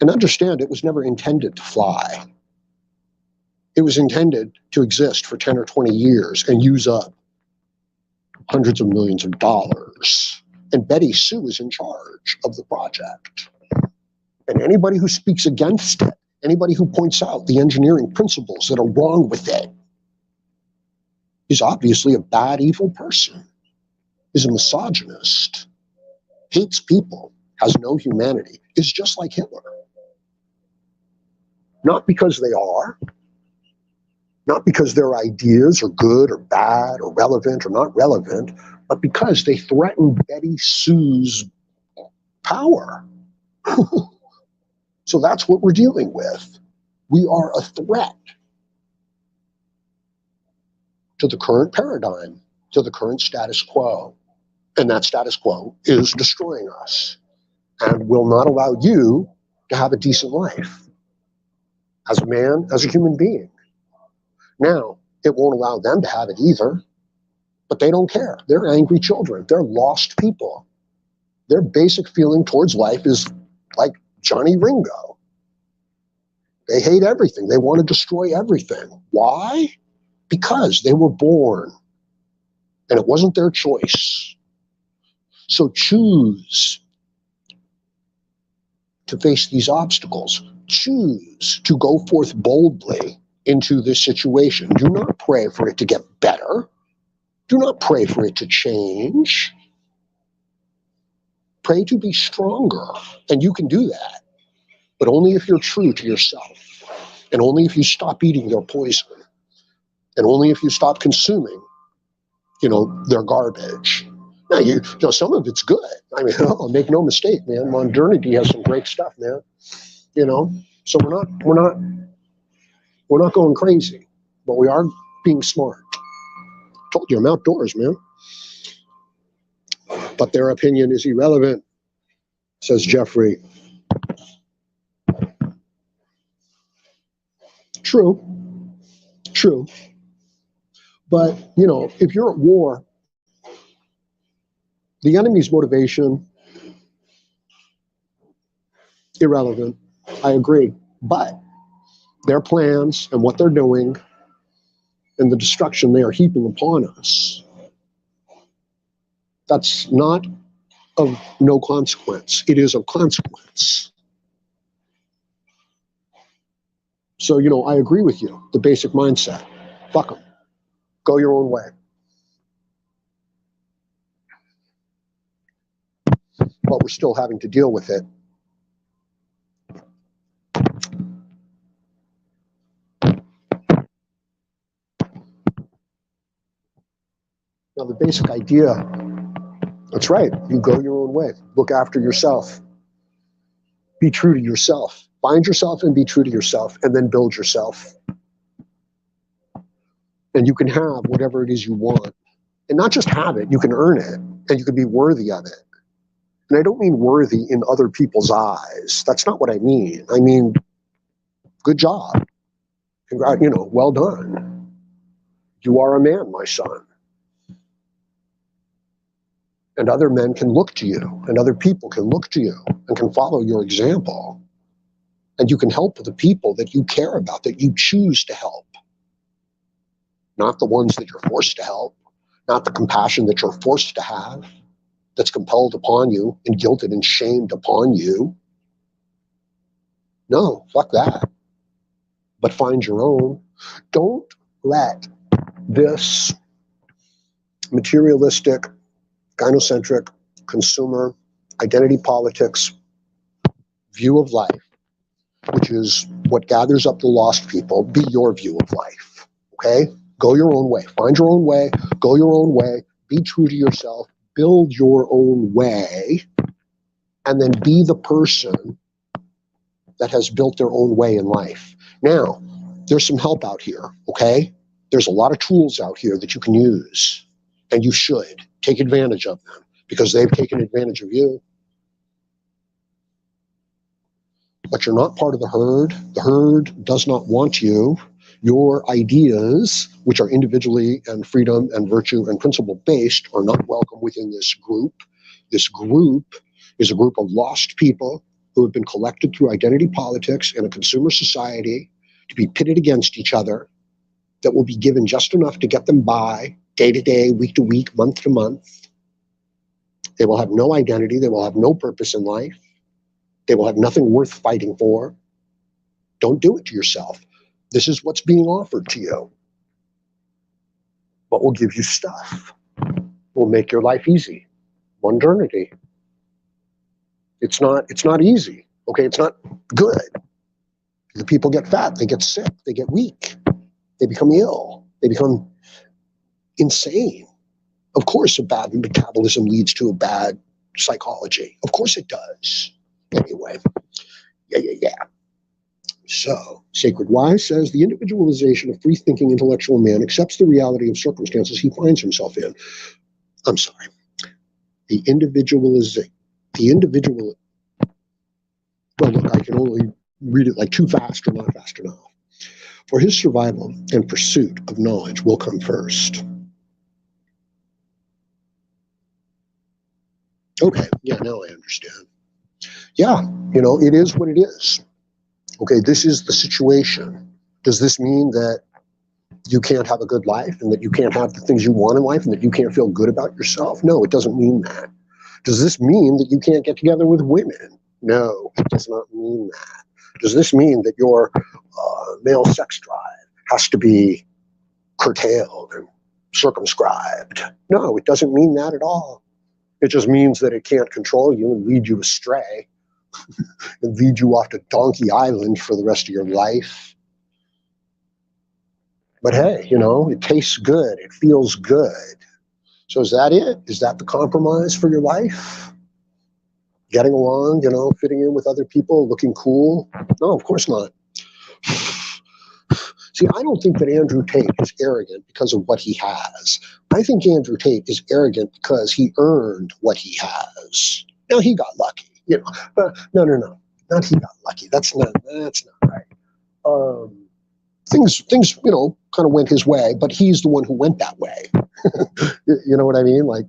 And understand, it was never intended to fly. It was intended to exist for 10 or 20 years and use up hundreds of millions of dollars. And Betty Sue is in charge of the project. And anybody who speaks against it, anybody who points out the engineering principles that are wrong with it, is obviously a bad, evil person, is a misogynist, hates people, has no humanity, is just like Hitler. Not because they are, not because their ideas are good or bad or relevant or not relevant, but because they threaten Betty Sue's power. So that's what we're dealing with. We are a threat to the current paradigm, to the current status quo. And that status quo is destroying us and will not allow you to have a decent life as a man, as a human being. Now, it won't allow them to have it either, but they don't care. They're angry children. They're lost people. Their basic feeling towards life is like Johnny Ringo. They hate everything. They want to destroy everything. Why? Because they were born and it wasn't their choice. So choose to face these obstacles. Choose to go forth boldly into this situation. Do not pray for it to get better. Do not pray for it to change. Pray to be stronger. And you can do that, but only if you're true to yourself. And only if you stop eating their poison. And only if you stop consuming, their garbage. Now, some of it's good. I mean, make no mistake, man. Modernity has some great stuff, man. So we're not going crazy, but we are being smart. Told you, I'm outdoors, man. But their opinion is irrelevant, says Jeffrey. True. But, if you're at war, the enemy's motivation, irrelevant. I agree. But their plans and what they're doing and the destruction they are heaping upon us, that's not of no consequence. It is of consequence. So, I agree with you. The basic mindset. Fuck them. Go your own way. But we're still having to deal with it. Now, the basic idea, that's right. You go your own way. Look after yourself. Be true to yourself. Find yourself and be true to yourself, and then build yourself. And you can have whatever it is you want. And not just have it, you can earn it, and you can be worthy of it. And I don't mean worthy in other people's eyes. That's not what I mean. I mean, good job. Well done. You are a man, my son. And other men can look to you, and other people can look to you and can follow your example. And you can help the people that you care about, that you choose to help. Not the ones that you're forced to help, not the compassion that you're forced to have, that's compelled upon you and guilted and shamed upon you. No, fuck that. But find your own. Don't let this materialistic, gynocentric, consumer, identity politics view of life, which is what gathers up the lost people, be your view of life. Okay? Go your own way. Find your own way. Go your own way. Be true to yourself. Build your own way. And then be the person that has built their own way in life. Now, there's some help out here, okay? There's a lot of tools out here that you can use, and you should take advantage of them because they've taken advantage of you. But you're not part of the herd. The herd does not want you. Your ideas, which are individually and freedom and virtue and principle based, are not welcome within this group. This group is a group of lost people who have been collected through identity politics in a consumer society to be pitted against each other, that will be given just enough to get them by day to day, week to week, month to month. They will have no identity. They will have no purpose in life. They will have nothing worth fighting for. Don't do it to yourself. This is what's being offered to you. But we'll give you stuff. We'll make your life easy. Modernity. It's not easy. Okay, it's not good. The people get fat, they get sick, they get weak, they become ill, they become insane. Of course, a bad metabolism leads to a bad psychology. Of course it does. Anyway, yeah. So, Sacred Wise says, the individualization of free-thinking intellectual man accepts the reality of circumstances he finds himself in. I'm sorry. Well, look, I can only read it like too fast or not fast enough. For his survival and pursuit of knowledge will come first. Okay, yeah, now I understand. Yeah, it is what it is. Okay, this is the situation. Does this mean that you can't have a good life and that you can't have the things you want in life and that you can't feel good about yourself? No, it doesn't mean that. Does this mean that you can't get together with women? No, it does not mean that. Does this mean that your male sex drive has to be curtailed and circumscribed? No, it doesn't mean that at all. It just means that it can't control you and lead you astray and lead you off to Donkey Island for the rest of your life. But hey, it tastes good. It feels good. So is that it? Is that the compromise for your life? Getting along, fitting in with other people, looking cool? No, of course not. See, I don't think that Andrew Tate is arrogant because of what he has. I think Andrew Tate is arrogant because he earned what he has. Now, he got lucky, but no. Not he got lucky. That's not right. Things, kind of went his way, but he's the one who went that way. You know what I mean? Like,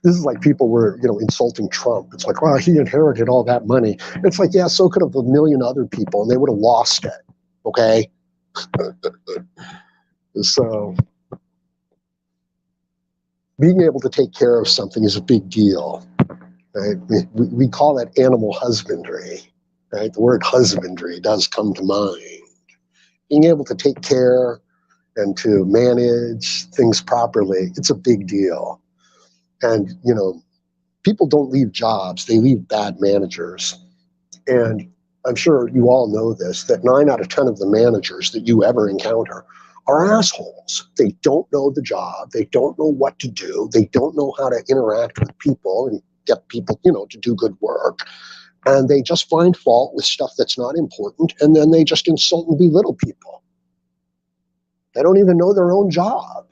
this is like people were, insulting Trump. It's like, well, he inherited all that money. It's like, yeah, so could have a million other people, and they would have lost it. Okay. So being able to take care of something is a big deal, right? We call that animal husbandry, right? The word husbandry does come to mind. Being able to take care and to manage things properly, it's a big deal. And, people don't leave jobs, they leave bad managers. And I'm sure you all know this, that 9 out of 10 of the managers that you ever encounter are assholes. They don't know the job. They don't know what to do. They don't know how to interact with people and get people, to do good work. And they just find fault with stuff that's not important. And then they just insult and belittle people. They don't even know their own job.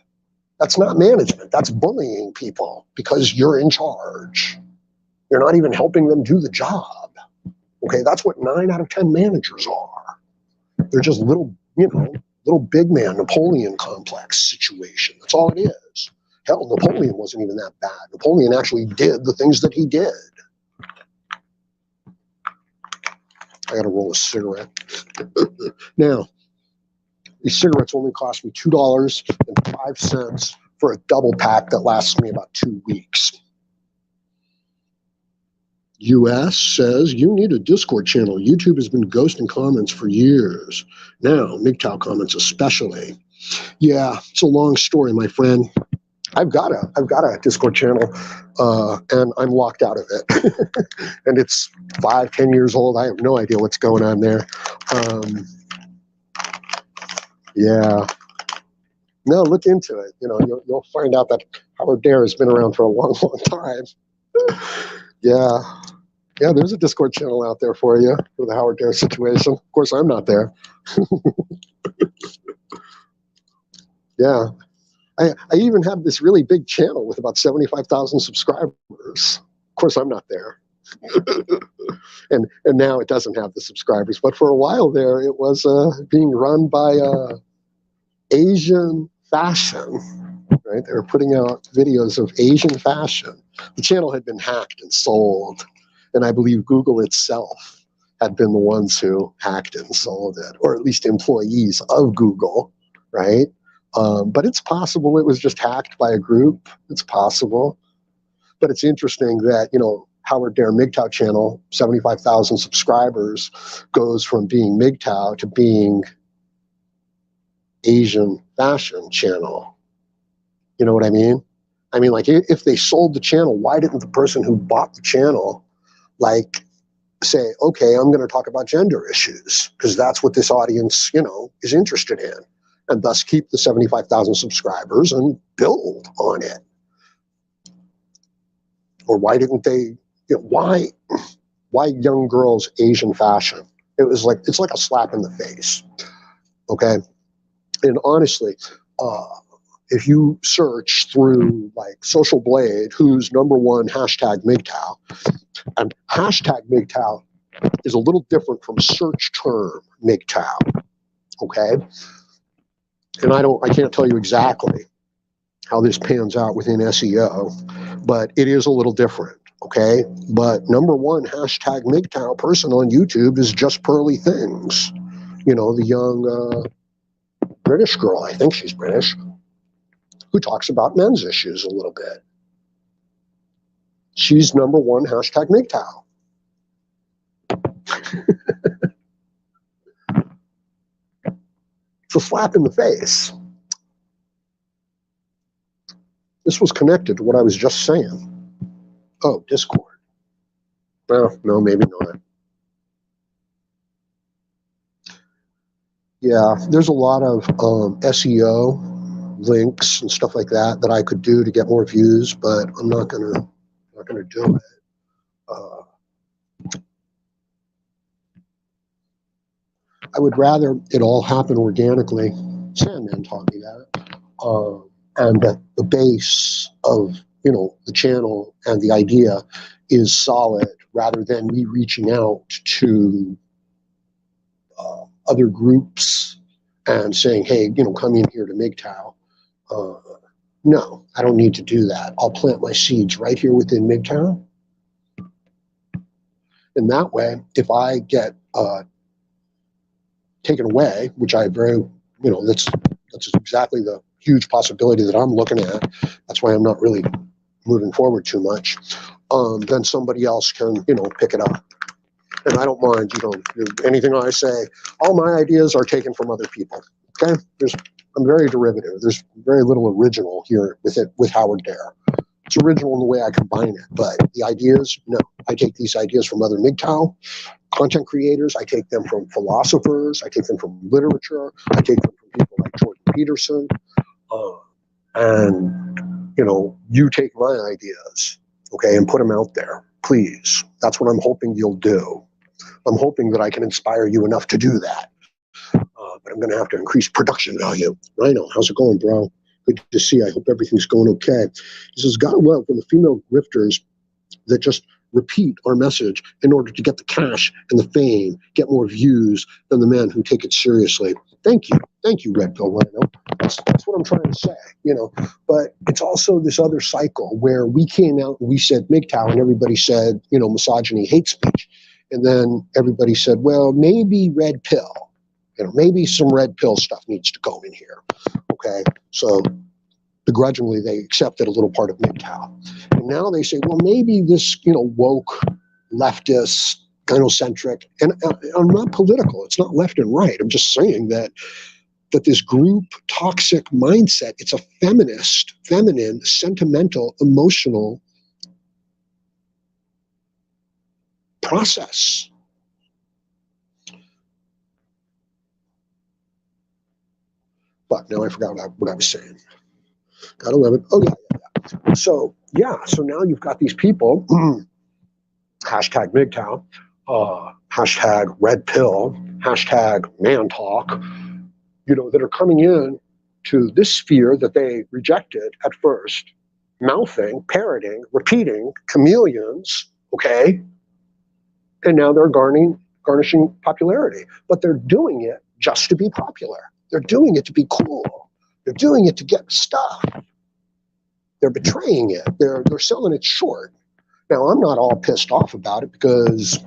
That's not management. That's bullying people because you're in charge. You're not even helping them do the job. Okay, that's what 9 out of 10 managers are. They're just little big man Napoleon complex situation. That's all it is. Hell, Napoleon wasn't even that bad. Napoleon actually did the things that he did. I got to roll a cigarette. Now, these cigarettes only cost me $2.05 for a double pack that lasts me about 2 weeks. US says, you need a Discord channel. YouTube has been ghosting comments for years. Now, MGTOW comments especially. Yeah, it's a long story, my friend. I've got a Discord channel, and I'm locked out of it. And it's 5, 10 years old. I have no idea what's going on there. Yeah. No, look into it. You know, you'll find out that Howard Dare has been around for a long, long time. Yeah. Yeah, there's a Discord channel out there for you for the Howard Dare situation. Of course, I'm not there. Yeah. I even have this really big channel with about 75,000 subscribers. Of course, I'm not there. and now it doesn't have the subscribers. But for a while there, it was being run by Asian fashion. Right? They were putting out videos of Asian fashion. The channel had been hacked and sold. And I believe Google itself had been the ones who hacked and sold it, or at least employees of Google, right? But it's possible it was just hacked by a group. It's possible. But it's interesting that, you know, Howard Dare MGTOW channel, 75,000 subscribers, goes from being MGTOW to being Asian fashion channel. You know what I mean? I mean, like, if they sold the channel, why didn't the person who bought the channel, like, say, okay, I'm going to talk about gender issues because that's what this audience, you know, is interested in, and thus keep the 75,000 subscribers and build on it? Or why didn't they, you know, why young girls Asian fashion? It's like a slap in the face, okay? And honestly, if you search through like Social Blade, who's #1 hashtag MGTOW, and hashtag MGTOW is a little different from search term MGTOW, okay? And I can't tell you exactly how this pans out within SEO, but it is a little different, okay? But #1 hashtag MGTOW person on YouTube is Just Pearly Things. You know, the young British girl, I think she's British, who talks about men's issues a little bit. She's #1 hashtag MGTOW. It's a slap in the face. This was connected to what I was just saying. Oh, Discord. Well, no, maybe not. Yeah, there's a lot of SEO links and stuff like that that I could do to get more views, but I'm not gonna do it. I would rather it all happen organically. Sandman taught me that. And that the base of, you know, the channel and the idea is solid, rather than me reaching out to other groups and saying, hey, you know, come in here to MGTOW. No, I don't need to do that. I'll plant my seeds right here within MGTOW. And that way, if I get taken away, which I very, you know, that's exactly the huge possibility that I'm looking at. That's why I'm not really moving forward too much. Then somebody else can, you know, pick it up. And I don't mind, you know, anything I say, all my ideas are taken from other people. Okay? I'm very derivative. There's very little original here with Howard Dare. It's original in the way I combine it, but the ideas, no. I take these ideas from other MGTOW content creators. I take them from philosophers. I take them from literature. I take them from people like Jordan Peterson. And, you know, you take my ideas, okay, and put them out there, please. That's what I'm hoping you'll do. I'm hoping that I can inspire you enough to do that. But I'm going to have to increase production value. Rhino, how's it going, bro? Good to see you. I hope everything's going okay. He says, God love from the female grifters that just repeat our message in order to get the cash and the fame, get more views than the men who take it seriously. Thank you, Red Pill Rhino. That's what I'm trying to say, you know. But it's also this other cycle where we came out and we said MGTOW, and everybody said, you know, misogyny, hate speech, and then everybody said, well, maybe Red Pill, you know, maybe some Red Pill stuff needs to go in here. Okay, so begrudgingly they accepted a little part of MGTOW. And now they say, well, maybe this, you know, woke, leftist, gynocentric, and I'm not political. It's not left and right. I'm just saying that that this group toxic mindset, it's a feminist, feminine, sentimental, emotional process. But now I forgot what I was saying. Got 11. Oh, yeah. So now you've got these people, hashtag MGTOW, hashtag red pill, hashtag man talk, that are coming in to this sphere that they rejected at first, mouthing, parroting, repeating, chameleons, okay? And now they're garnishing popularity. But they're doing it just to be popular. They're doing it to be cool. They're doing it to get stuff. They're betraying it. They're selling it short. Now, I'm not all pissed off about it because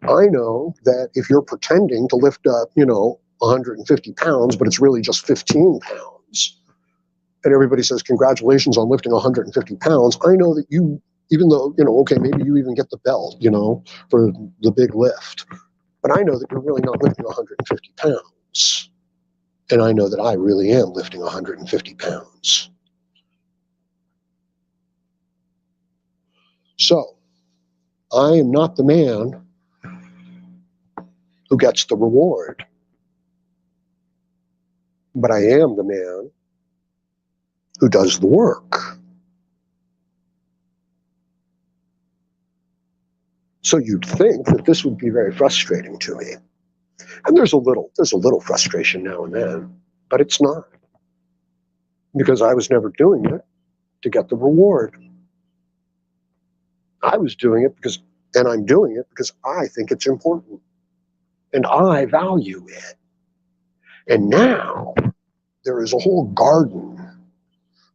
I know that if you're pretending to lift up, 150 pounds, but it's really just 15 pounds, and everybody says, congratulations on lifting 150 pounds, I know that you, even though, okay, maybe you even get the belt, for the big lift, but I know that you're really not lifting 150 pounds. And I know that I really am lifting 150 pounds. So, I am not the man who gets the reward, but I am the man who does the work. So you'd think that this would be very frustrating to me. And there's a little frustration now and then, but it's not. Because I was never doing it to get the reward. I was doing it and I'm doing it because I think it's important. And I value it. And now there is a whole garden.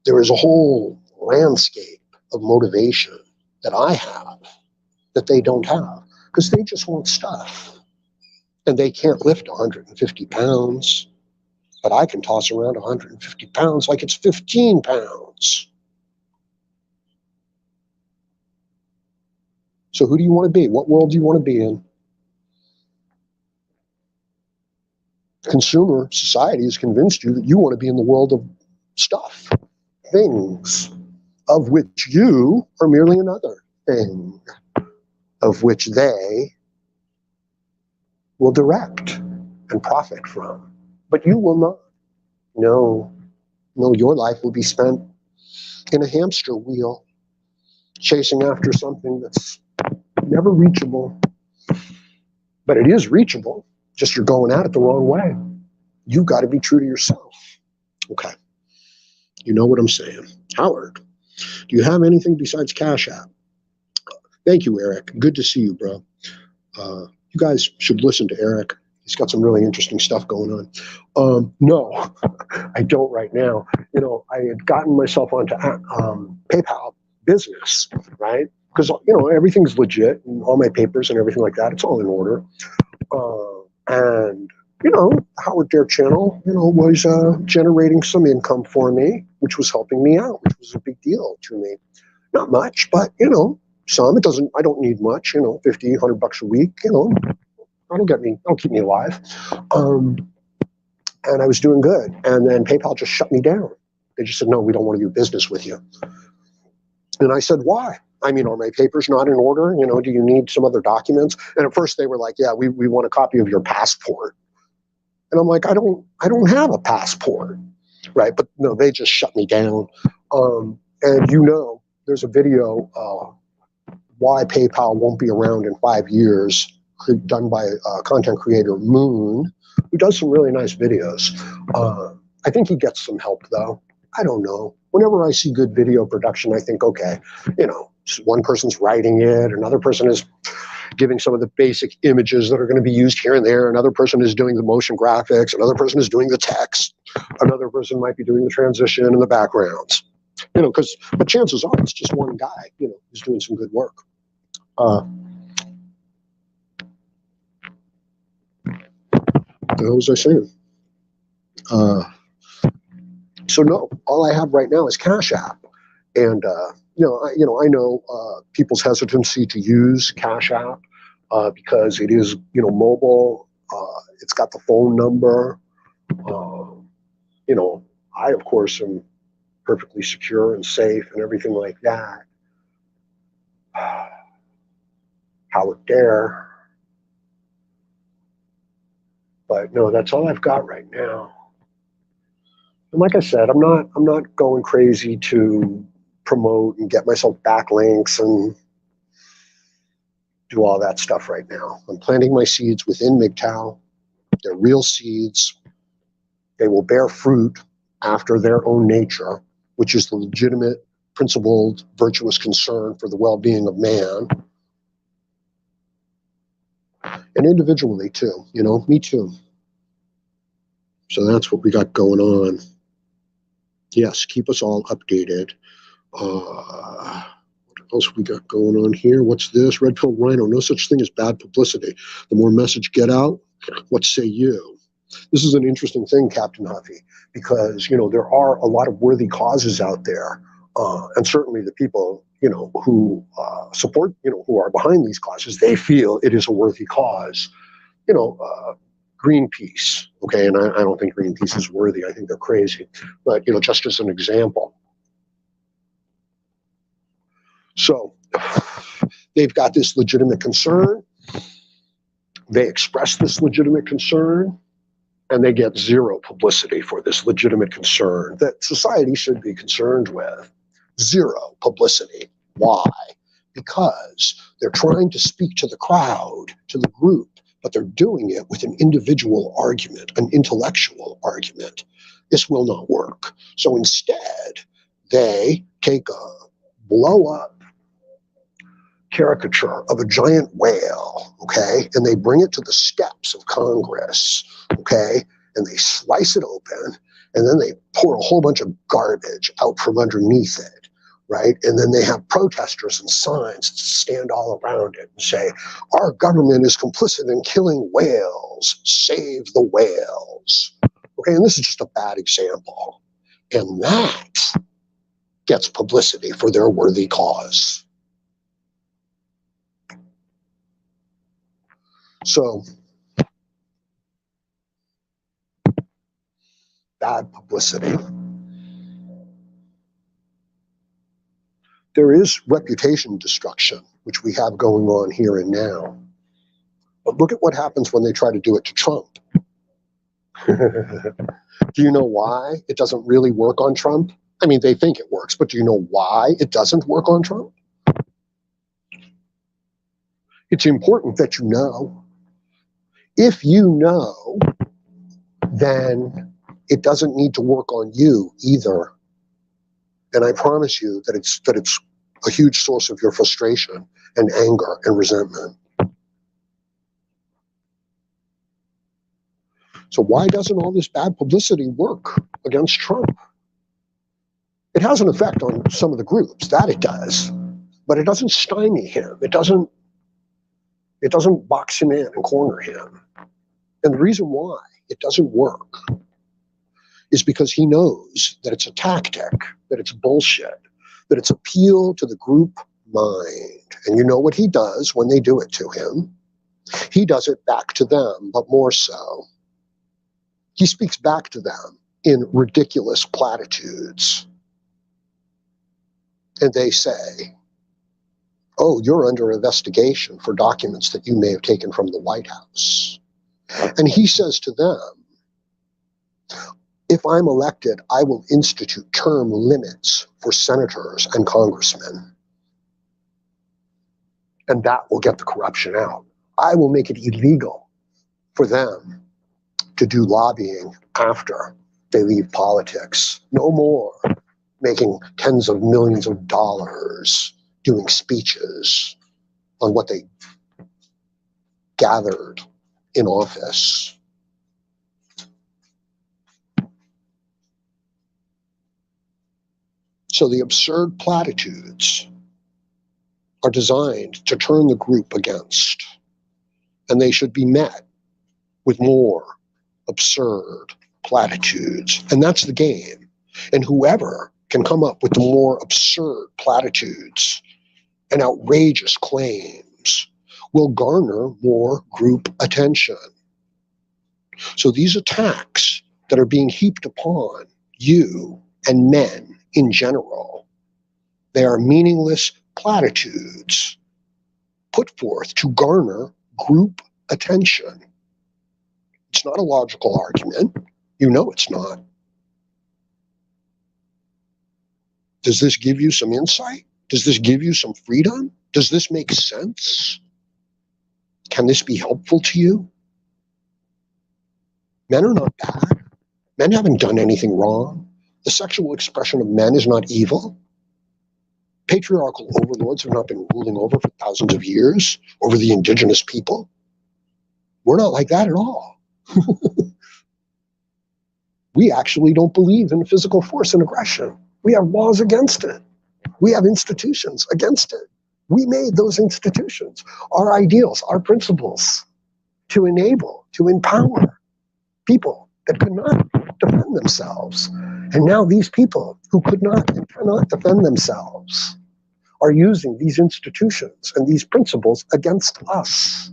There is a whole landscape of motivation that I have that they don't have because they just want stuff. And they can't lift 150 pounds, but I can toss around 150 pounds like it's 15 pounds. So who do you want to be? What world do you want to be in? Consumer society has convinced you that you want to be in the world of stuff, things, of which you are merely another thing, of which they will direct and profit from. But you will not. No, your life will be spent in a hamster wheel, chasing after something that's never reachable. But it is reachable, just you're going at it the wrong way. You've got to be true to yourself. Okay. You know what I'm saying. Howard, do you have anything besides CashApp? Thank you, Eric. Good to see you, bro. You guys should listen to Eric. He's got some really interesting stuff going on. No, I don't right now. I had gotten myself onto PayPal business, right? Because, everything's legit and all my papers and everything like that, it's all in order. And, Howard Dare channel, was generating some income for me, which was helping me out, which was a big deal to me. Not much, but, some. I don't need much, $50, $100 a week, that'll keep me alive. And I was doing good. And then PayPal just shut me down. They just said, no, we don't want to do business with you. And I said, why? Are my papers not in order? Do you need some other documents? And at first they were like, yeah, we want a copy of your passport. And I'm like, I don't have a passport, right? But no, they just shut me down. And there's a video, why PayPal won't be around in 5 years, done by content creator Moon, who does some really nice videos. I think he gets some help though. I don't know. Whenever I see good video production, I think, okay, one person's writing it, another person is giving some of the basic images that are going to be used here and there, another person is doing the motion graphics, another person is doing the text, another person might be doing the transition and the backgrounds. But chances are it's just one guy, who's doing some good work. What the hell was I saying? So no, all I have right now is CashApp, and I know people's hesitancy to use CashApp because it is mobile. It's got the phone number. You know, I, of course, am perfectly secure and safe and everything like that. Howard dare. But no, that's all I've got right now. And like I said, I'm not going crazy to promote and get myself backlinks and do all that stuff right now. I'm planting my seeds within MGTOW. They're real seeds. They will bear fruit after their own nature, which is the legitimate, principled, virtuous concern for the well-being of man. And individually too, you know, me too. So that's what we got going on. Yes, keep us all updated. What else we got going on here? What's this? Red Pill Rhino, no such thing as bad publicity. The more message get out, what say you? This is an interesting thing, Captain Huffy, because, you know, there are a lot of worthy causes out there. And certainly the people, you know, who support, you know, who are behind these causes, they feel it is a worthy cause. You know, Greenpeace, okay, and I don't think Greenpeace is worthy. I think they're crazy. But, you know, just as an example. So they've got this legitimate concern. They express this legitimate concern, and they get zero publicity for this legitimate concern that society should be concerned with. Zero publicity. Why? Because they're trying to speak to the crowd, to the group, but they're doing it with an individual argument, an intellectual argument. This will not work. So instead, they take a blow-up caricature of a giant whale, okay, and they bring it to the steps of Congress, okay, and they slice it open, and then they pour a whole bunch of garbage out from underneath it, right? And then they have protesters and signs stand all around it and say, our government is complicit in killing whales, save the whales. Okay, and this is just a bad example. And that gets publicity for their worthy cause. So, bad publicity. There is reputation destruction, which we have going on here and now. But look at what happens when they try to do it to Trump. Do you know why it doesn't really work on Trump? I mean, they think it works, but do you know why it doesn't work on Trump? It's important that you know. If you know, then it doesn't need to work on you either. And I promise you that it's a huge source of your frustration and anger and resentment. So why doesn't all this bad publicity work against Trump? It has an effect on some of the groups, that it does, but it doesn't stymie him. It doesn't box him in and corner him. And the reason why it doesn't work is because he knows that it's a tactic, that it's bullshit, that it's appeal to the group mind. And you know what he does when they do it to him? He does it back to them, but more so. He speaks back to them in ridiculous platitudes. And they say, oh, you're under investigation for documents that you may have taken from the White House. And he says to them, if I'm elected, I will institute term limits for senators and congressmen. And that will get the corruption out. I will make it illegal for them to do lobbying after they leave politics. No more making tens of millions of dollars doing speeches on what they gathered in office. So the absurd platitudes are designed to turn the group against, and they should be met with more absurd platitudes. And that's the game. And whoever can come up with the more absurd platitudes and outrageous claims will garner more group attention. So these attacks that are being heaped upon you and men in general. They are meaningless platitudes put forth to garner group attention. It's not a logical argument. You know it's not. Does this give you some insight? Does this give you some freedom? Does this make sense? Can this be helpful to you? Men are not bad. Men haven't done anything wrong. The sexual expression of men is not evil. Patriarchal overlords have not been ruling over for thousands of years over the indigenous people. We're not like that at all. We actually don't believe in physical force and aggression. We have laws against it. We have institutions against it. We made those institutions, our ideals, our principles, to enable, to empower people that could not defend themselves. And now these people who could not and cannot defend themselves are using these institutions and these principles against us.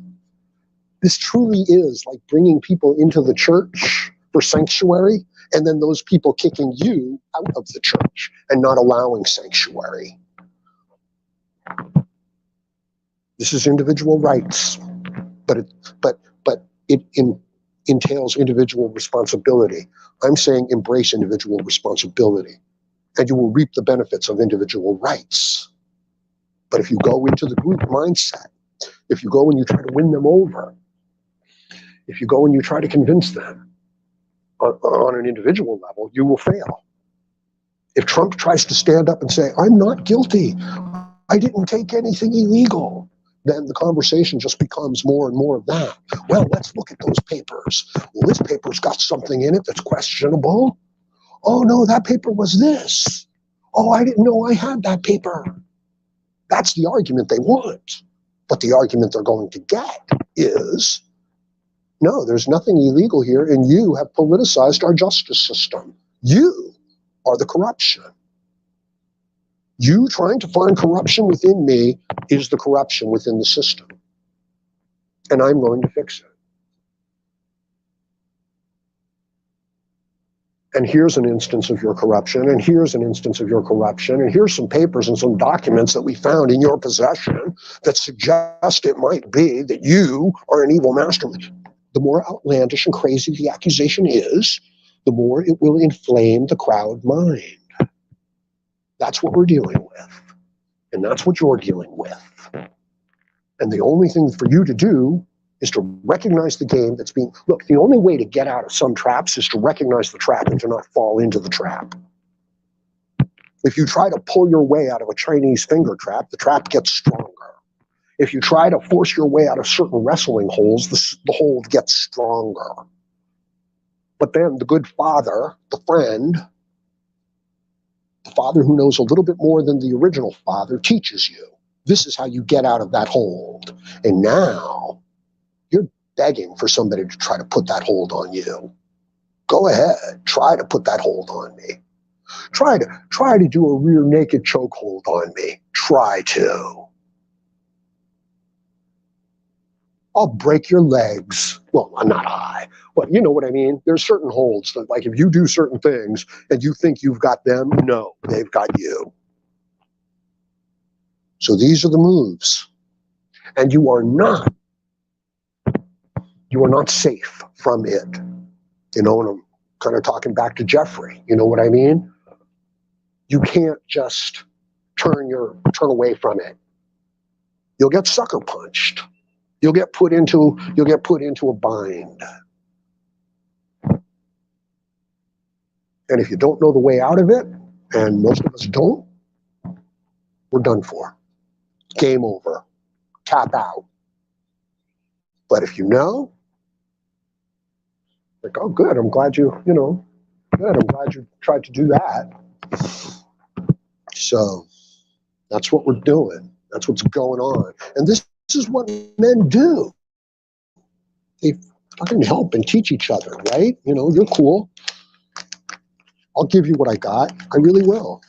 This truly is like bringing people into the church for sanctuary, and then those people kicking you out of the church and not allowing sanctuary. This is individual rights, but it entails individual responsibility. I'm saying embrace individual responsibility, and you will reap the benefits of individual rights. But if you go into the group mindset, if you go and you try to win them over, if you go and you try to convince them on an individual level, you will fail. If Trump tries to stand up and say, I'm not guilty, I didn't take anything illegal, then the conversation just becomes more and more of that. Well, let's look at those papers. Well, this paper's got something in it that's questionable. Oh, no, that paper was this. Oh, I didn't know I had that paper. That's the argument they want. But the argument they're going to get is, no, there's nothing illegal here, and you have politicized our justice system. You are the corruption. You trying to find corruption within me is the corruption within the system. And I'm going to fix it. And here's an instance of your corruption, and here's an instance of your corruption, and here's some papers and some documents that we found in your possession that suggest it might be that you are an evil mastermind. The more outlandish and crazy the accusation is, the more it will inflame the crowd mind. That's what we're dealing with. And that's what you're dealing with. And the only thing for you to do is to recognize the game that's being... Look, the only way to get out of some traps is to recognize the trap and to not fall into the trap. If you try to pull your way out of a Chinese finger trap, the trap gets stronger. If you try to force your way out of certain wrestling holes, the hold gets stronger. But then the good father, the friend, the father who knows a little bit more than the original father, teaches you. This is how you get out of that hold. And now you're begging for somebody to try to put that hold on you. Go ahead, try to put that hold on me. Try to do a rear naked chokehold on me. Try to. I'll break your legs. Well, not I. Well, you know what I mean? There's certain holds that, like, if you do certain things and you think you've got them, no, they've got you. So these are the moves. And you are not safe from it. You know, and I'm kind of talking back to Jeffrey. You know what I mean? You can't just turn away from it. You'll get sucker punched. You'll get put into a bind. And if you don't know the way out of it, and most of us don't, we're done for. Game over. Tap out. But if you know, like, oh, good, I'm glad you tried to do that. So that's what we're doing. That's what's going on. And this is what men do. They fucking help and teach each other, right? You know, you're cool. I'll give you what I got. I really will.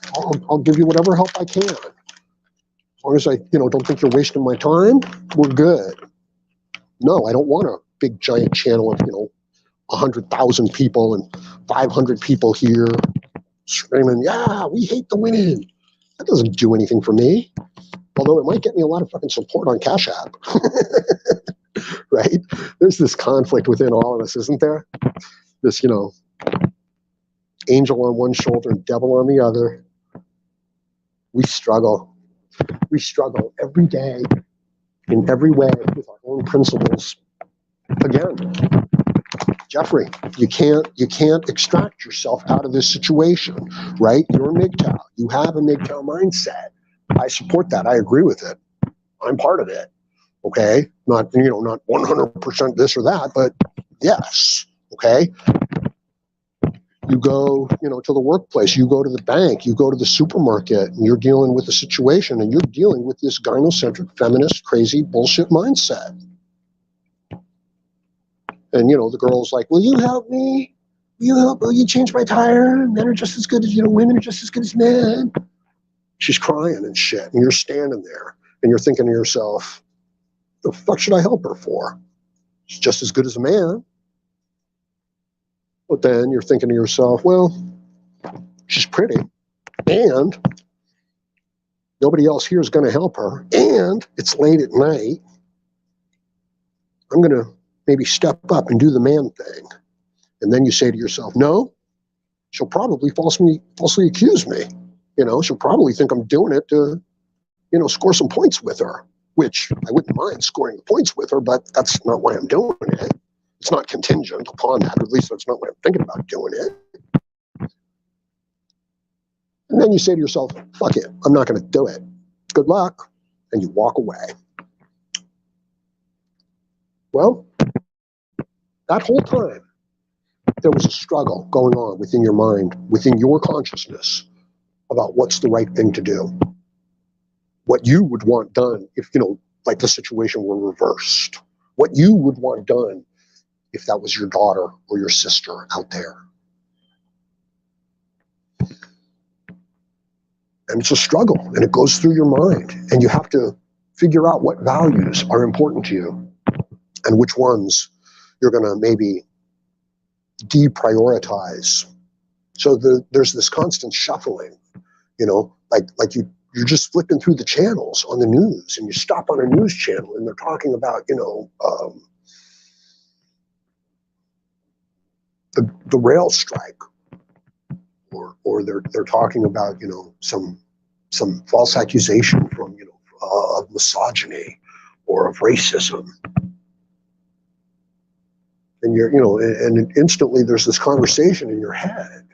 I'll give you whatever help I can. As long as I, don't think you're wasting my time, we're good. No, I don't want a big giant channel of, 100,000 people and 500 people here screaming, yeah, we hate the women. That doesn't do anything for me. Although it might get me a lot of fucking support on CashApp. Right? There's this conflict within all of us, isn't there? This, angel on one shoulder and devil on the other. We struggle. We struggle every day in every way with our own principles. Again, Jeffrey, you can't extract yourself out of this situation, right? You're a MGTOW. You have a MGTOW mindset. I support that. I agree with it. I'm part of it. Okay? Not 100% this or that, but yes. Okay? You go, to the workplace, you go to the bank, you go to the supermarket, and you're dealing with a situation, and you're dealing with this gynocentric, feminist, crazy bullshit mindset. And, the girl's like, will you help me? Will you change my tire? Men are just as good as, women are just as good as men. She's crying and shit. And you're standing there and you're thinking to yourself, the fuck should I help her for? She's just as good as a man. But then you're thinking to yourself, well, she's pretty and nobody else here is going to help her. And it's late at night. I'm going to maybe step up and do the man thing. And then you say to yourself, no, she'll probably falsely accuse me. She'll probably think I'm doing it to, score some points with her, which I wouldn't mind scoring the points with her, but that's not why I'm doing it. It's not contingent upon that, or at least that's not why I'm thinking about doing it. And then you say to yourself, fuck it, I'm not going to do it. Good luck. And you walk away. Well, that whole time, there was a struggle going on within your mind, within your consciousness, about what's the right thing to do. What you would want done if, like the situation were reversed. What you would want done if that was your daughter or your sister out there. And it's a struggle, and it goes through your mind, and you have to figure out what values are important to you and which ones you're going to maybe deprioritize. So there's this constant shuffling, like you're just flipping through the channels on the news, and you stop on a news channel and they're talking about, the rail strike, or they're talking about, some false accusation from, of misogyny or of racism. And and instantly there's this conversation in your head,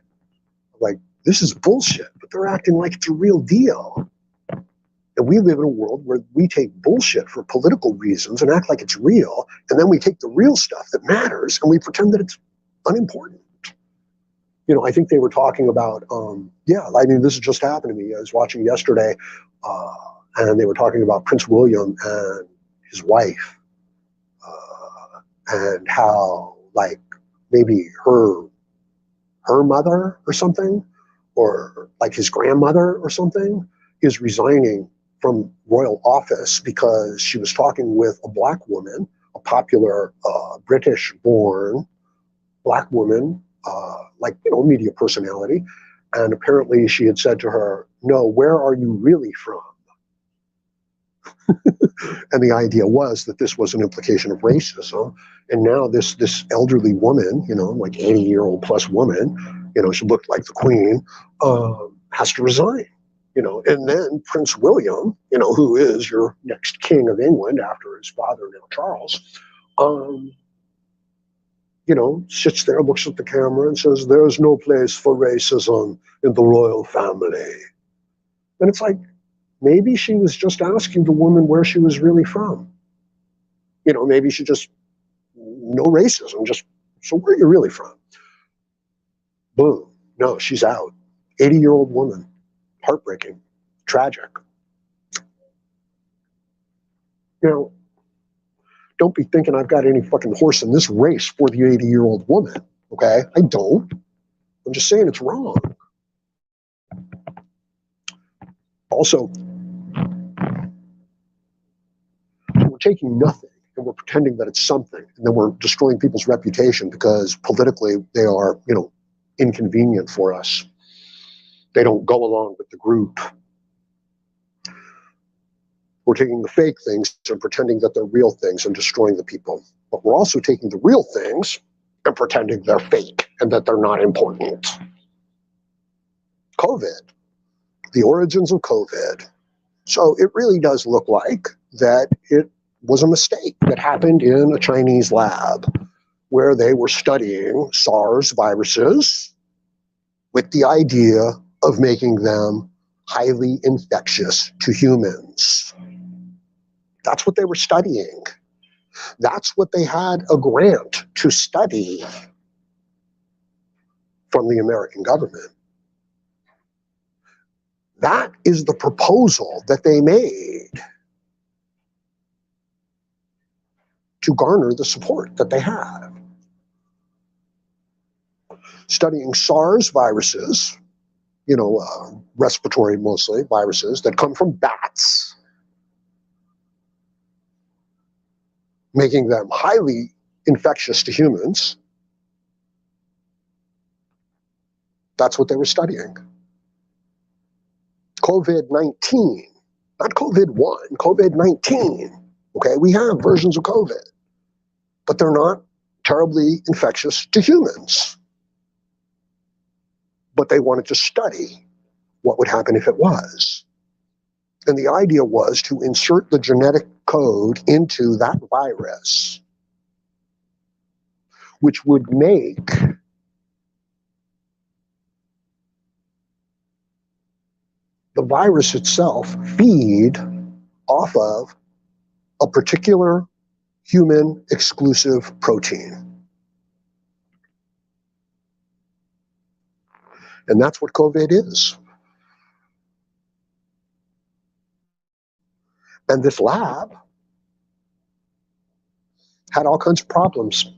like, this is bullshit, but they're acting like it's a real deal. And we live in a world where we take bullshit for political reasons and act like it's real, and then we take the real stuff that matters and we pretend that it's unimportant. I think they were talking about, this has just happened to me. I was watching yesterday, and they were talking about Prince William and his wife, and how, like, maybe her mother or something, or like his grandmother or something, is resigning from royal office because she was talking with a black woman, a popular British-born black woman, media personality. And apparently she had said to her, no, where are you really from? And the idea was that this was an implication of racism. And now this elderly woman, like 80-year-old plus woman, she looked like the queen, has to resign. And then Prince William, who is your next king of England after his father, now Charles, sits there, looks at the camera and says, there's no place for racism in the royal family. And it's like, maybe she was just asking the woman where she was really from. Maybe she just, no racism, just, so where are you really from? Boom. No, she's out. 80-year-old woman. Heartbreaking. Tragic. Don't be thinking I've got any fucking horse in this race for the 80-year-old woman, okay? I don't. I'm just saying it's wrong. Also, we're taking nothing and we're pretending that it's something, and then we're destroying people's reputation because politically they are, inconvenient for us. They don't go along with the group. We're taking the fake things and pretending that they're real things and destroying the people. But we're also taking the real things and pretending they're fake and that they're not important. COVID, the origins of COVID. So it really does look like that it was a mistake that happened in a Chinese lab where they were studying SARS viruses with the idea of making them highly infectious to humans. That's what they were studying. That's what they had a grant to study from the American government. That is the proposal that they made to garner the support that they have. Studying SARS viruses, respiratory mostly viruses that come from bats, making them highly infectious to humans. That's what they were studying. COVID-19, not COVID-1, COVID-19. Okay, we have versions of COVID, but they're not terribly infectious to humans. But they wanted to study what would happen if it was. And the idea was to insert the genetic code into that virus, which would make the virus itself feed off of a particular human exclusive protein. And that's what COVID is. And this lab had all kinds of problems,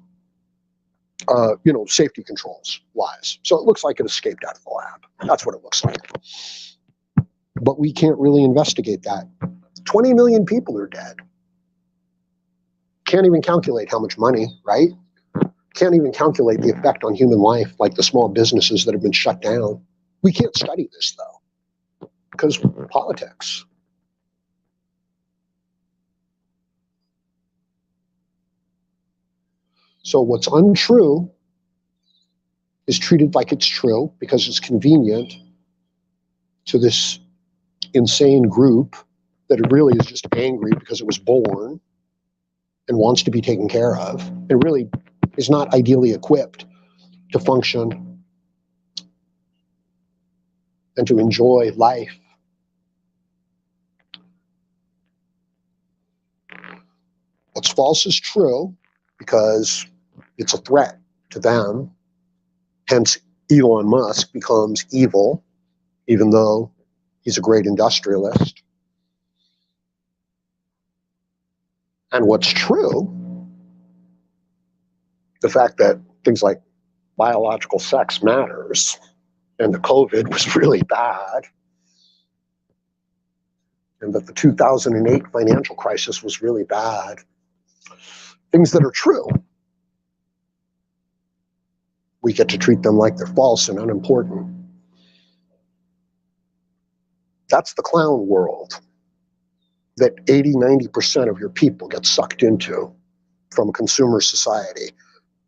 safety controls wise. So it looks like it escaped out of the lab. That's what it looks like. But we can't really investigate that. 20 million people are dead. Can't even calculate how much money, right? Can't even calculate the effect on human life, like the small businesses that have been shut down. We can't study this, though, because politics. So what's untrue is treated like it's true because it's convenient to this insane group that it really is just angry because it was born and wants to be taken care of and really is not ideally equipped to function and to enjoy life. What's false is true because it's a threat to them. Hence, Elon Musk becomes evil, even though he's a great industrialist. And what's true, the fact that things like biological sex matters, and the COVID was really bad, and that the 2008 financial crisis was really bad. Things that are true, we get to treat them like they're false and unimportant. That's the clown world that 80–90% of your people get sucked into from a consumer society.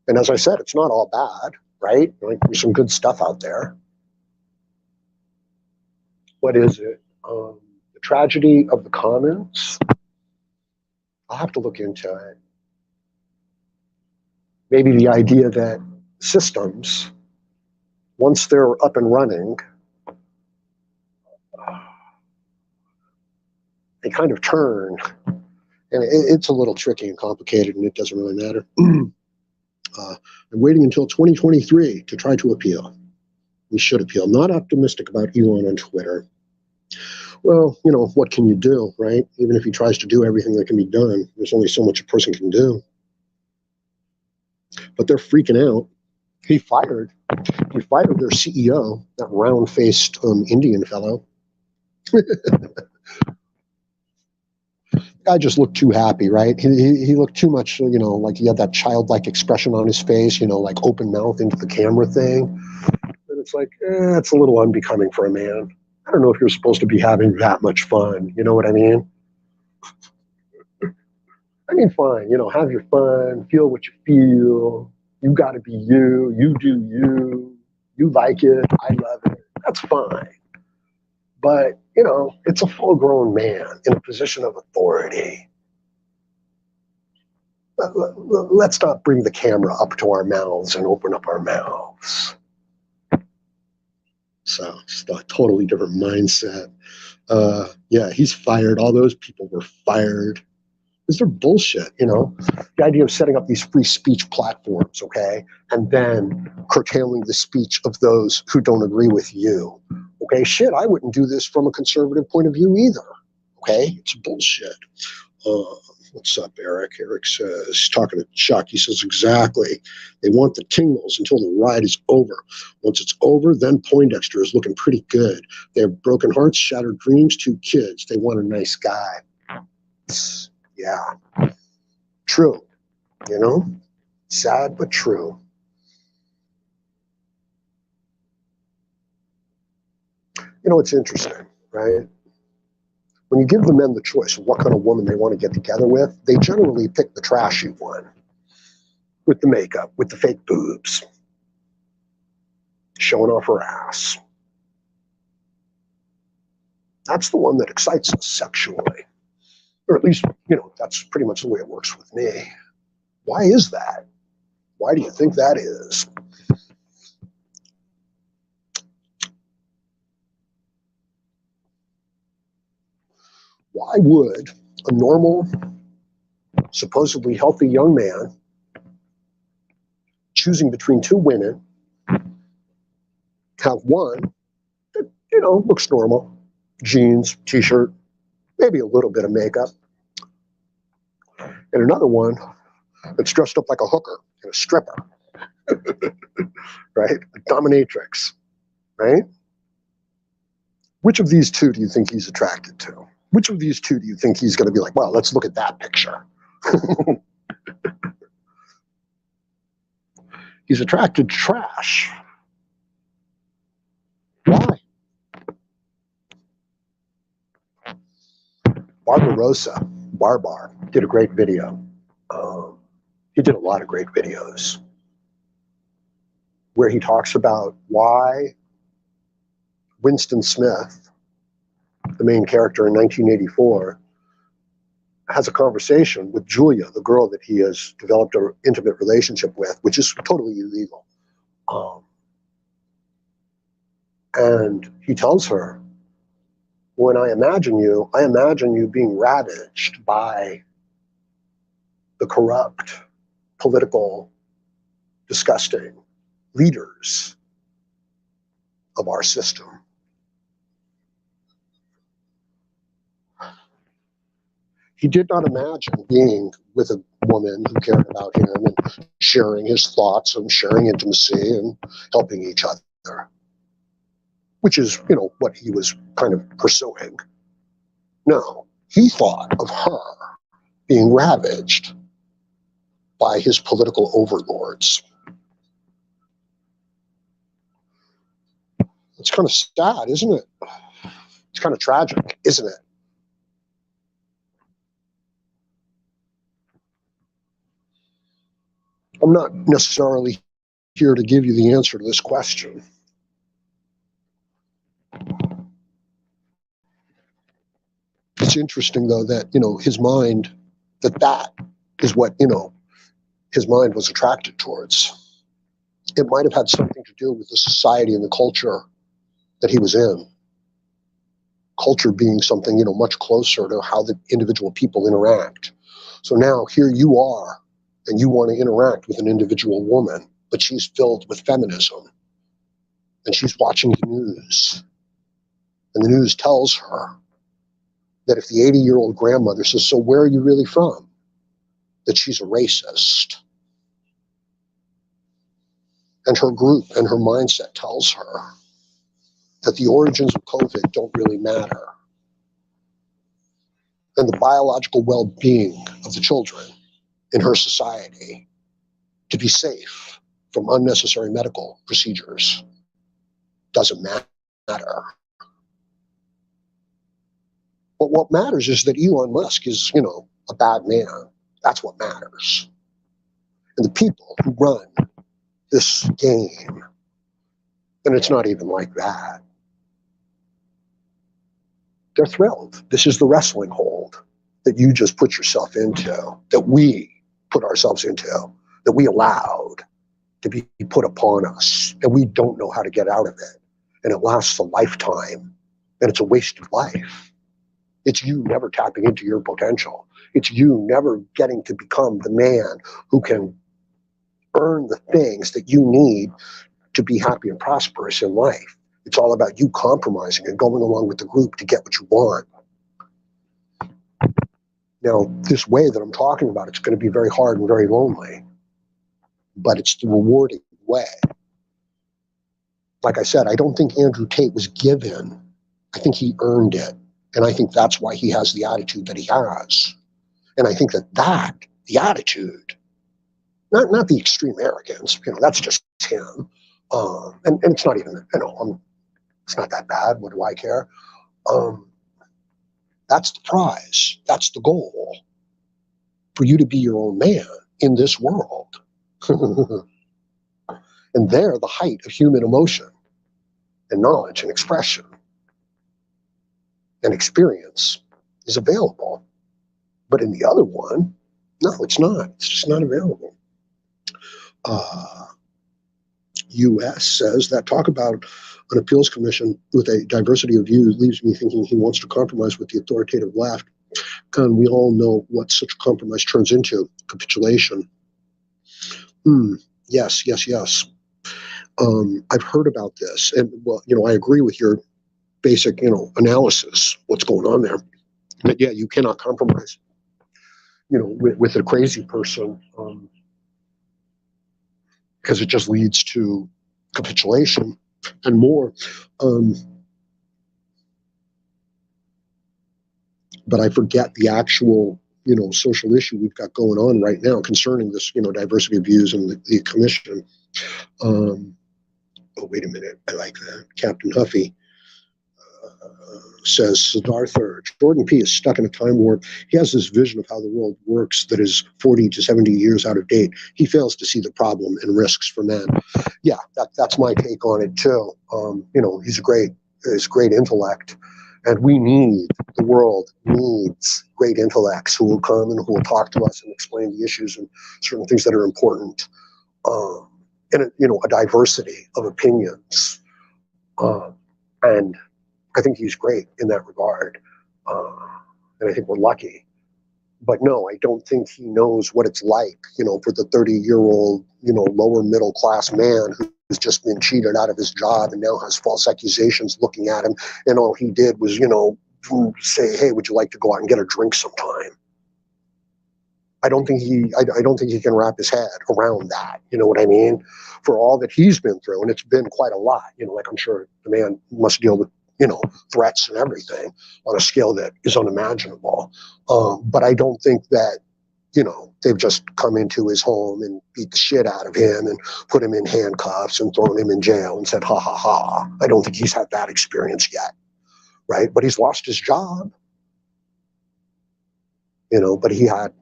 And as I said, it's not all bad, right? Like, there's some good stuff out there. What is it? The tragedy of the commons? I'll have to look into it. Maybe the idea that systems, once they're up and running, they kind of turn. And it's a little tricky and complicated, and it doesn't really matter. I'm waiting until 2023 to try to appeal. We should appeal. Not optimistic about Elon on Twitter. Well, what can you do, right? Even if he tries to do everything that can be done, there's only so much a person can do. But they're freaking out. He fired their CEO, that round-faced Indian fellow. Guy just looked too happy, right? He looked too much, you know, like he had that childlike expression on his face, you know, like open mouth into the camera thing. And it's like, it's a little unbecoming for a man. I don't know if you're supposed to be having that much fun. You know what I mean? I mean, fine, you know, have your fun, feel what you feel. You got to be you. You do you. You like it. I love it. That's fine. But, you know, it's a full-grown man in a position of authority. Let's not bring the camera up to our mouths and open up our mouths. So just a totally different mindset. Yeah, he's fired. All those people were fired. Because they're bullshit, you know? The idea of setting up these free speech platforms, okay, and then curtailing the speech of those who don't agree with you. Okay, shit, I wouldn't do this from a conservative point of view either. Okay, it's bullshit. What's up, Eric? Eric says, talking to Chuck, he says, exactly. They want the tingles until the ride is over. Once it's over, then Poindexter is looking pretty good. They have broken hearts, shattered dreams, 2 kids. They want a nice guy. Yeah, true, you know, sad but true. You know, it's interesting, right? When you give the men the choice of what kind of woman they want to get together with, they generally pick the trashy one with the makeup, with the fake boobs, showing off her ass. That's the one that excites us sexually. Or at least, you know, that's pretty much the way it works with me. Why is that? Why do you think that is? Why would a normal, supposedly healthy young man choosing between 2 women have one that, you know, looks normal, jeans, t-shirt, maybe a little bit of makeup, and another one that's dressed up like a hooker and a stripper, right? A dominatrix, right? Which of these 2 do you think he's attracted to? Which of these 2 do you think he's going to be like, well, let's look at that picture? He's attracted to trash. Why? Barbarossa, Barbar, did a great video. He did a lot of great videos where he talks about why Winston Smith, the main character in 1984, has a conversation with Julia, the girl that he has developed an intimate relationship with, which is totally illegal. And he tells her, when I imagine you being ravaged by the corrupt, political, disgusting leaders of our system. He did not imagine being with a woman who cared about him and sharing his thoughts and sharing intimacy and helping each other, which is, you know, what he was kind of pursuing. No, he thought of her being ravaged by his political overlords. It's kind of sad, isn't it? It's kind of tragic, isn't it? I'm not necessarily here to give you the answer to this question. It's interesting, though, that, you know, his mind, that is what, you know, his mind was attracted towards. It might have had something to do with the society and the culture that he was in. Culture being something, you know, much closer to how the individual people interact. So now here you are, and you want to interact with an individual woman, but she's filled with feminism, and she's watching the news, and the news tells her that if the 80-year-old grandmother says, so where are you really from? That she's a racist. And her group and her mindset tells her that the origins of COVID don't really matter. and the biological well-being of the children in her society to be safe from unnecessary medical procedures doesn't matter. But what matters is that Elon Musk is, a bad man. That's what matters. And the people who run this game, and it's not even like that, they're thrilled. This is the wrestling hold that you just put yourself into, that we put ourselves into, that we allowed to be put upon us, and we don't know how to get out of it. And it lasts a lifetime, and it's a waste of life. It's you never tapping into your potential. It's you never getting to become the man who can earn the things that you need to be happy and prosperous in life. It's all about you compromising and going along with the group to get what you want. Now, this way that I'm talking about, it's going to be very hard and very lonely, but it's the rewarding way. Like I said, I don't think Andrew Tate was given. I think he earned it. And I think that's why he has the attitude that he has. And I think that the attitude, not the extreme arrogance, that's just him. And it's not even, it's not that bad. What do I care? That's the prize. That's the goal. For you to be your own man in this world. And there, the height of human emotion and knowledge and expression and experience is available. But in the other one, no, it's not. It's just not available. U.S. says that talk about an appeals commission with a diversity of views leaves me thinking he wants to compromise with the authoritative left. And we all know what such a compromise turns into, capitulation. Yes. I've heard about this. And, well, I agree with your basic, analysis, what's going on there. But, yeah, you cannot compromise, with a crazy person because it just leads to capitulation and more. But I forget the actual, social issue we've got going on right now concerning this, diversity of views and the commission. Oh, wait a minute. I like that. Captain Huffy says, Siddhartha, Jordan P. is stuck in a time warp. He has this vision of how the world works that is 40 to 70 years out of date. He fails to see the problem and risks for men. Yeah, that's my take on it, too. He's great intellect. And the world needs great intellects who will come and who will talk to us and explain the issues and certain things that are important. And, a diversity of opinions. And I think he's great in that regard. And I think we're lucky. But no, I don't think he knows what it's like, for the 30-year-old, lower middle class man who's just been cheated out of his job and now has false accusations looking at him. And all he did was, say, hey, would you like to go out and get a drink sometime? I don't think he can wrap his head around that. You know what I mean? For all that he's been through, and it's been quite a lot. Like I'm sure the man must deal with, threats and everything on a scale that is unimaginable. But I don't think that, they've just come into his home and beat the shit out of him and put him in handcuffs and thrown him in jail and said, ha, ha, ha. I don't think he's had that experience yet. Right? But he's lost his job. But he had,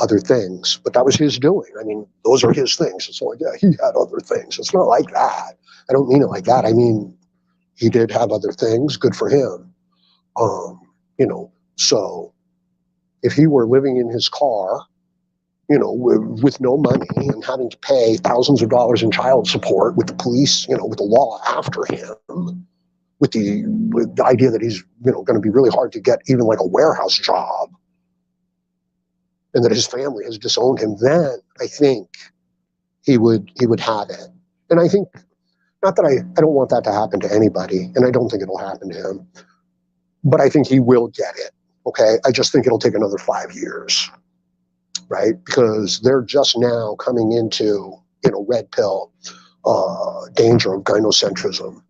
other things. But that was his doing. I mean, those are his things. It's like, yeah, he had other things. It's not like that. I don't mean it like that. I mean, he did have other things. Good for him. So if he were living in his car, with no money and having to pay thousands of dollars in child support with the police, with the law after him, with the idea that he's, going to be really hard to get even like a warehouse job, and that his family has disowned him, then I think he would have it. And I think, not that I don't want that to happen to anybody, and I don't think it'll happen to him, but I think he will get it, okay? I just think it'll take another 5 years, right? Because they're just now coming into, red pill danger of gynocentrism.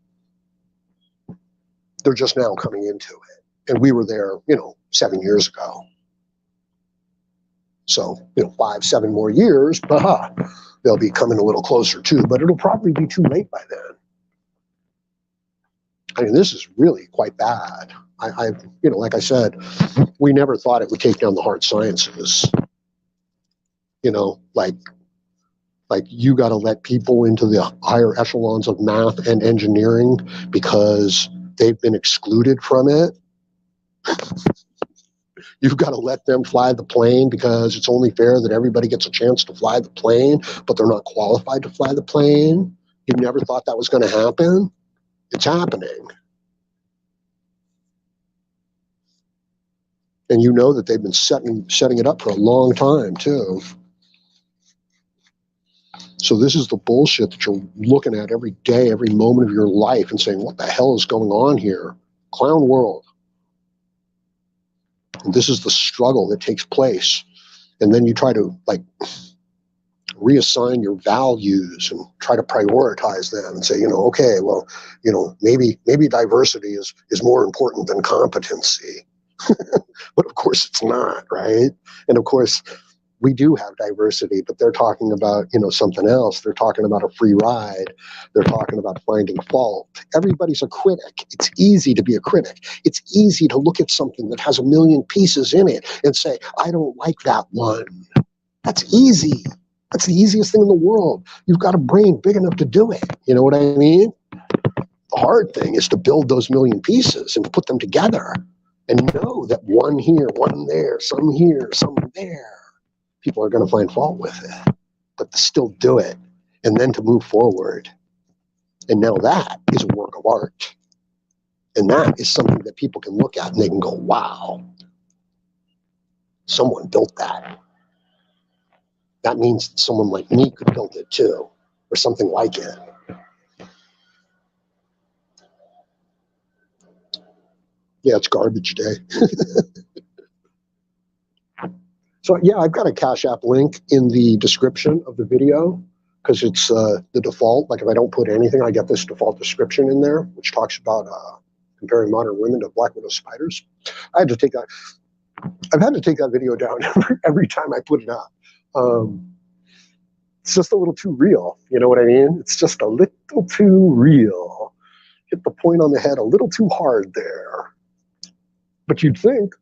They're just now coming into it. And we were there, 7 years ago. So, 5, 7 more years, they'll be coming a little closer too, but it'll probably be too late by then. I mean, this is really quite bad. Like I said, we never thought it would take down the hard sciences. Like you got to let people into the higher echelons of math and engineering because they've been excluded from it. You've got to let them fly the plane because it's only fair that everybody gets a chance to fly the plane, but they're not qualified to fly the plane. You never thought that was going to happen? It's happening. And you know that they've been setting it up for a long time, too. So this is the bullshit that you're looking at every day, every moment of your life and saying, what the hell is going on here? Clown world. And this is the struggle that takes place. And then you try to reassign your values and try to prioritize them and say, okay, well, maybe diversity is more important than competency. But of course it's not, right? And of course, we do have diversity, but they're talking about, something else. They're talking about a free ride. They're talking about finding fault. Everybody's a critic. It's easy to be a critic. It's easy to look at something that has 1 million pieces in it and say, I don't like that one. That's easy. That's the easiest thing in the world. You've got a brain big enough to do it. You know what I mean? The hard thing is to build those 1 million pieces and to put them together and know that one here, one there, some here, some there. People are going to find fault with it, but to still do it and then to move forward. And now that is a work of art. And that is something that people can look at and they can go, wow, someone built that. That means that someone like me could build it too, or something like it. Yeah, it's garbage day. So yeah, I've got a CashApp link in the description of the video because it's the default. Like if I don't put anything, I get this default description in there, which talks about comparing modern women to black widow spiders. I had to take that. I've had to take that video down every time I put it up. It's just a little too real. You know what I mean? It's just a little too real. Hit the point on the head a little too hard there. But you'd think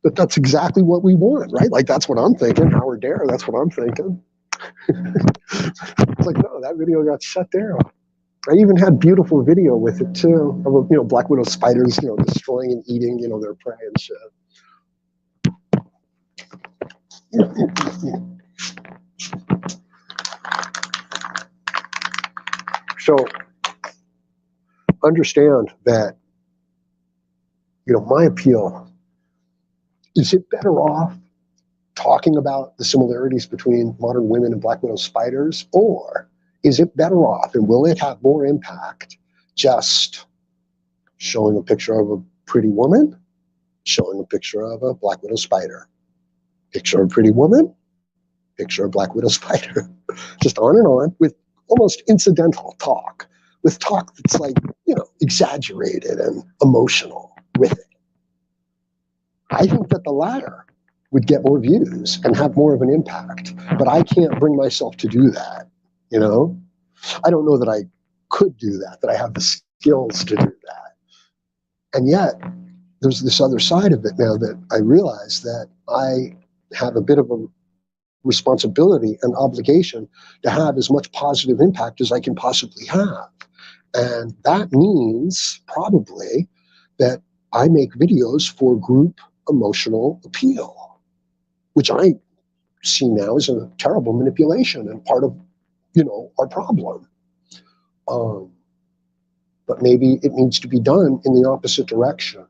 that that's exactly what we want, right? Like that's what I'm thinking. Howard Dare, that's what I'm thinking. It's like, no, that video got shut down. I even had beautiful video with it too, of black widow spiders, destroying and eating, their prey and shit. So understand that, my appeal, is it better off talking about the similarities between modern women and black widow spiders, or is it better off and will it have more impact just showing a picture of a pretty woman, showing a picture of a black widow spider, picture of a pretty woman, picture of black widow spider, just on and on with almost incidental talk, with talk that's exaggerated and emotional with it. I think that the latter would get more views and have more of an impact, but I can't bring myself to do that. I don't know that I could do that I have the skills to do that. And yet there's this other side of it now that I realize that I have a bit of a responsibility and obligation to have as much positive impact as I can possibly have. And that means probably that I make videos for group emotional appeal, which I see now as a terrible manipulation and part of, our problem. But maybe it needs to be done in the opposite direction.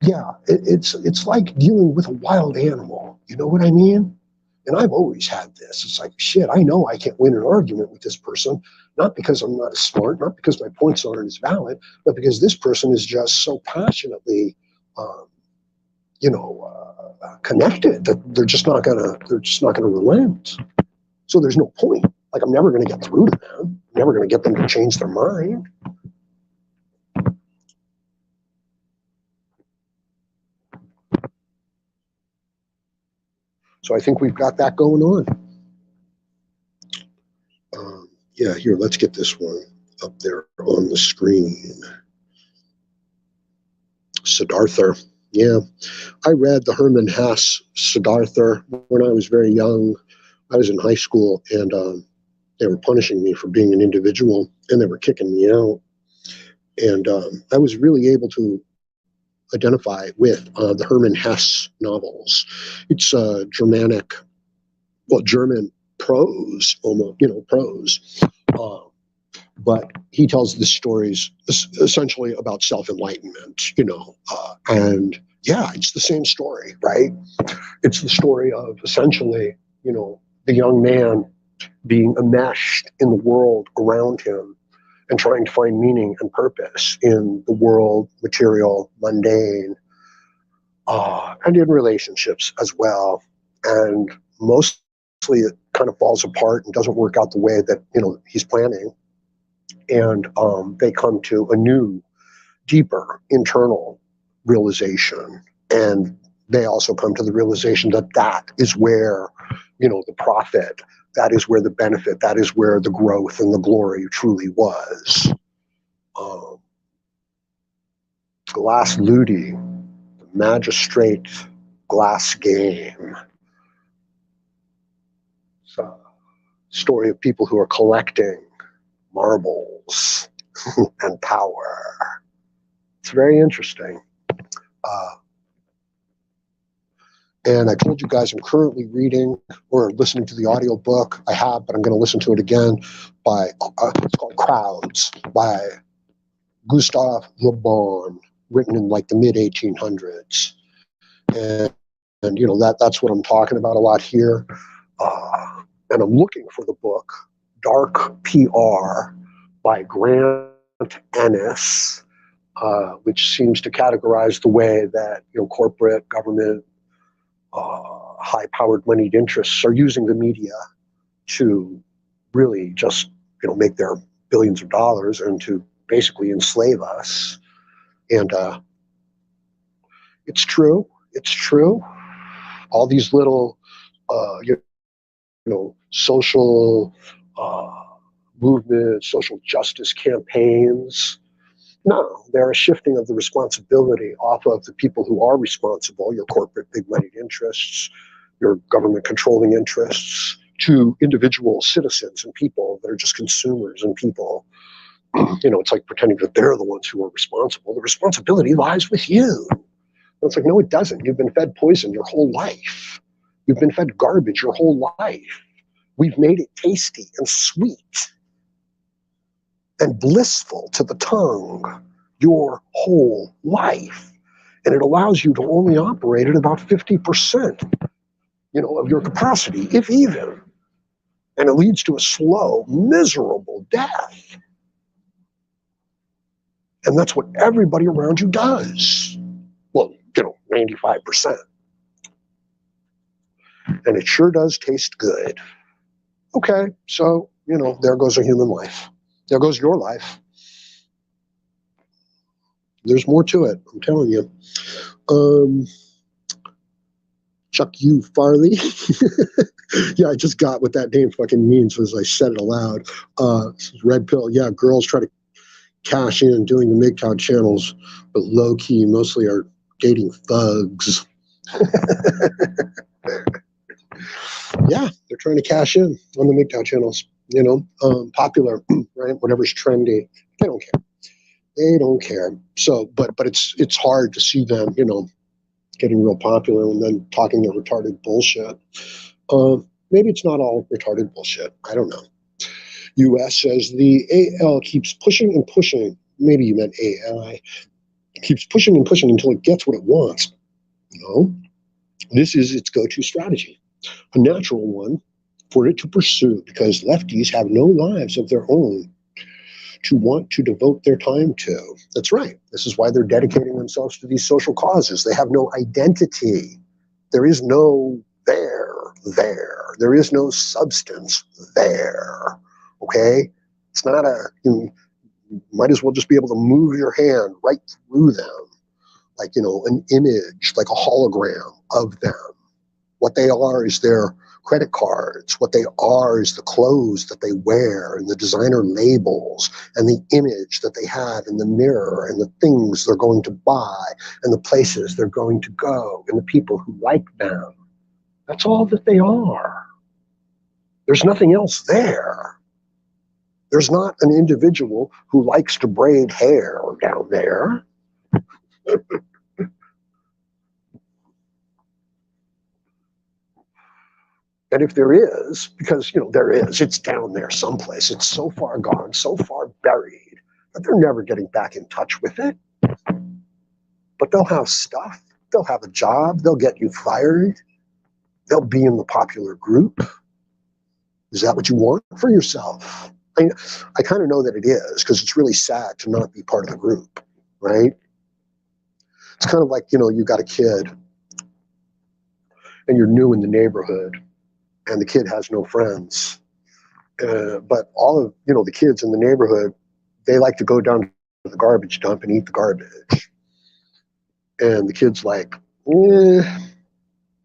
Yeah, it's like dealing with a wild animal. You know what I mean? And I've always had this. It's like, shit, I know I can't win an argument with this person, not because I'm not as smart, not because my points aren't as valid, but because this person is just so passionately, connected that they're just not gonna relent. So there's no point. Like I'm never gonna get through to them. I'm never going to get them to change their mind. So I think we've got that going on. Yeah, here, let's get this one up there on the screen. Siddhartha. Yeah, I read the Hermann Hesse Siddhartha when I was very young. I was in high school, and they were punishing me for being an individual, and they were kicking me out. And I was really able to identify with the Hermann Hesse novels. It's German prose, almost, prose. But he tells the stories essentially about self-enlightenment, and yeah, it's the same story, right? It's the story of essentially, the young man being enmeshed in the world around him and trying to find meaning and purpose in the world, material, mundane, and in relationships as well. And mostly it kind of falls apart and doesn't work out the way that, he's planning. And they come to a new, deeper internal realization. And they also come to the realization that that is where, the profit, that is where the benefit, that is where the growth and the glory truly was. Glass Ludi, the magistrate glass game. It's a story of people who are collecting marbles and power. It's very interesting. And I told you guys I'm currently reading or listening to the audiobook. I have, but I'm going to listen to it again by, it's called Crowds by Gustave Le Bon, written in like the mid-1800s. And that's what I'm talking about a lot here. And I'm looking for the book, Dark PR by Grant Ennis, which seems to categorize the way that corporate, government, high-powered moneyed interests are using the media to really just make their billions of dollars and to basically enslave us. And it's true. All these little social movements, social justice campaigns. No, they're a shifting of the responsibility off of the people who are responsible, your corporate big moneyed interests, your government controlling interests, to individual citizens and people that are just consumers and people. It's like pretending that they're the ones who are responsible. The responsibility lies with you. And it's like, no, it doesn't. You've been fed poison your whole life. You've been fed garbage your whole life. We've made it tasty and sweet and blissful to the tongue your whole life. And it allows you to only operate at about 50%, of your capacity, if even. And it leads to a slow, miserable death. And that's what everybody around you does. Well, 95%. And it sure does taste good. Okay, so, there goes a human life. There goes your life. There's more to it, I'm telling you. Chuck U. Farley. Yeah, I just got what that name fucking means as I said it aloud. Red Pill. Yeah, girls try to cash in doing the MGTOW channels, but low key mostly are dating thugs. Yeah, they're trying to cash in on the MGTOW channels. Popular, right? Whatever's trendy. They don't care. They don't care. So, but it's hard to see them, getting real popular and then talking their retarded bullshit. Maybe it's not all retarded bullshit. I don't know. US says the AL keeps pushing and pushing. Maybe you meant AI. Keeps pushing and pushing until it gets what it wants. This is its go-to strategy, a natural one for it to pursue, because lefties have no lives of their own to want to devote their time to. That's right. This is why they're dedicating themselves to these social causes. They have no identity. There is no there. There is no substance there. Okay? It's not you might as well just be able to move your hand right through them, like, an image, like a hologram of them. What they are is their credit cards. What they are is the clothes that they wear and the designer labels and the image that they have in the mirror and the things they're going to buy and the places they're going to go and the people who like them. That's all that they are. There's nothing else there. There's not an individual who likes to braid hair down there. And if there is, because, there is, it's down there someplace. It's so far gone, so far buried, that they're never getting back in touch with it. But they'll have stuff. They'll have a job. They'll get you fired. They'll be in the popular group. Is that what you want for yourself? I kind of know that it is, because it's really sad to not be part of the group, right? It's kind of like, you got a kid and you're new in the neighborhood and the kid has no friends. But all of, the kids in the neighborhood, they like to go down to the garbage dump and eat the garbage. And the kid's like, I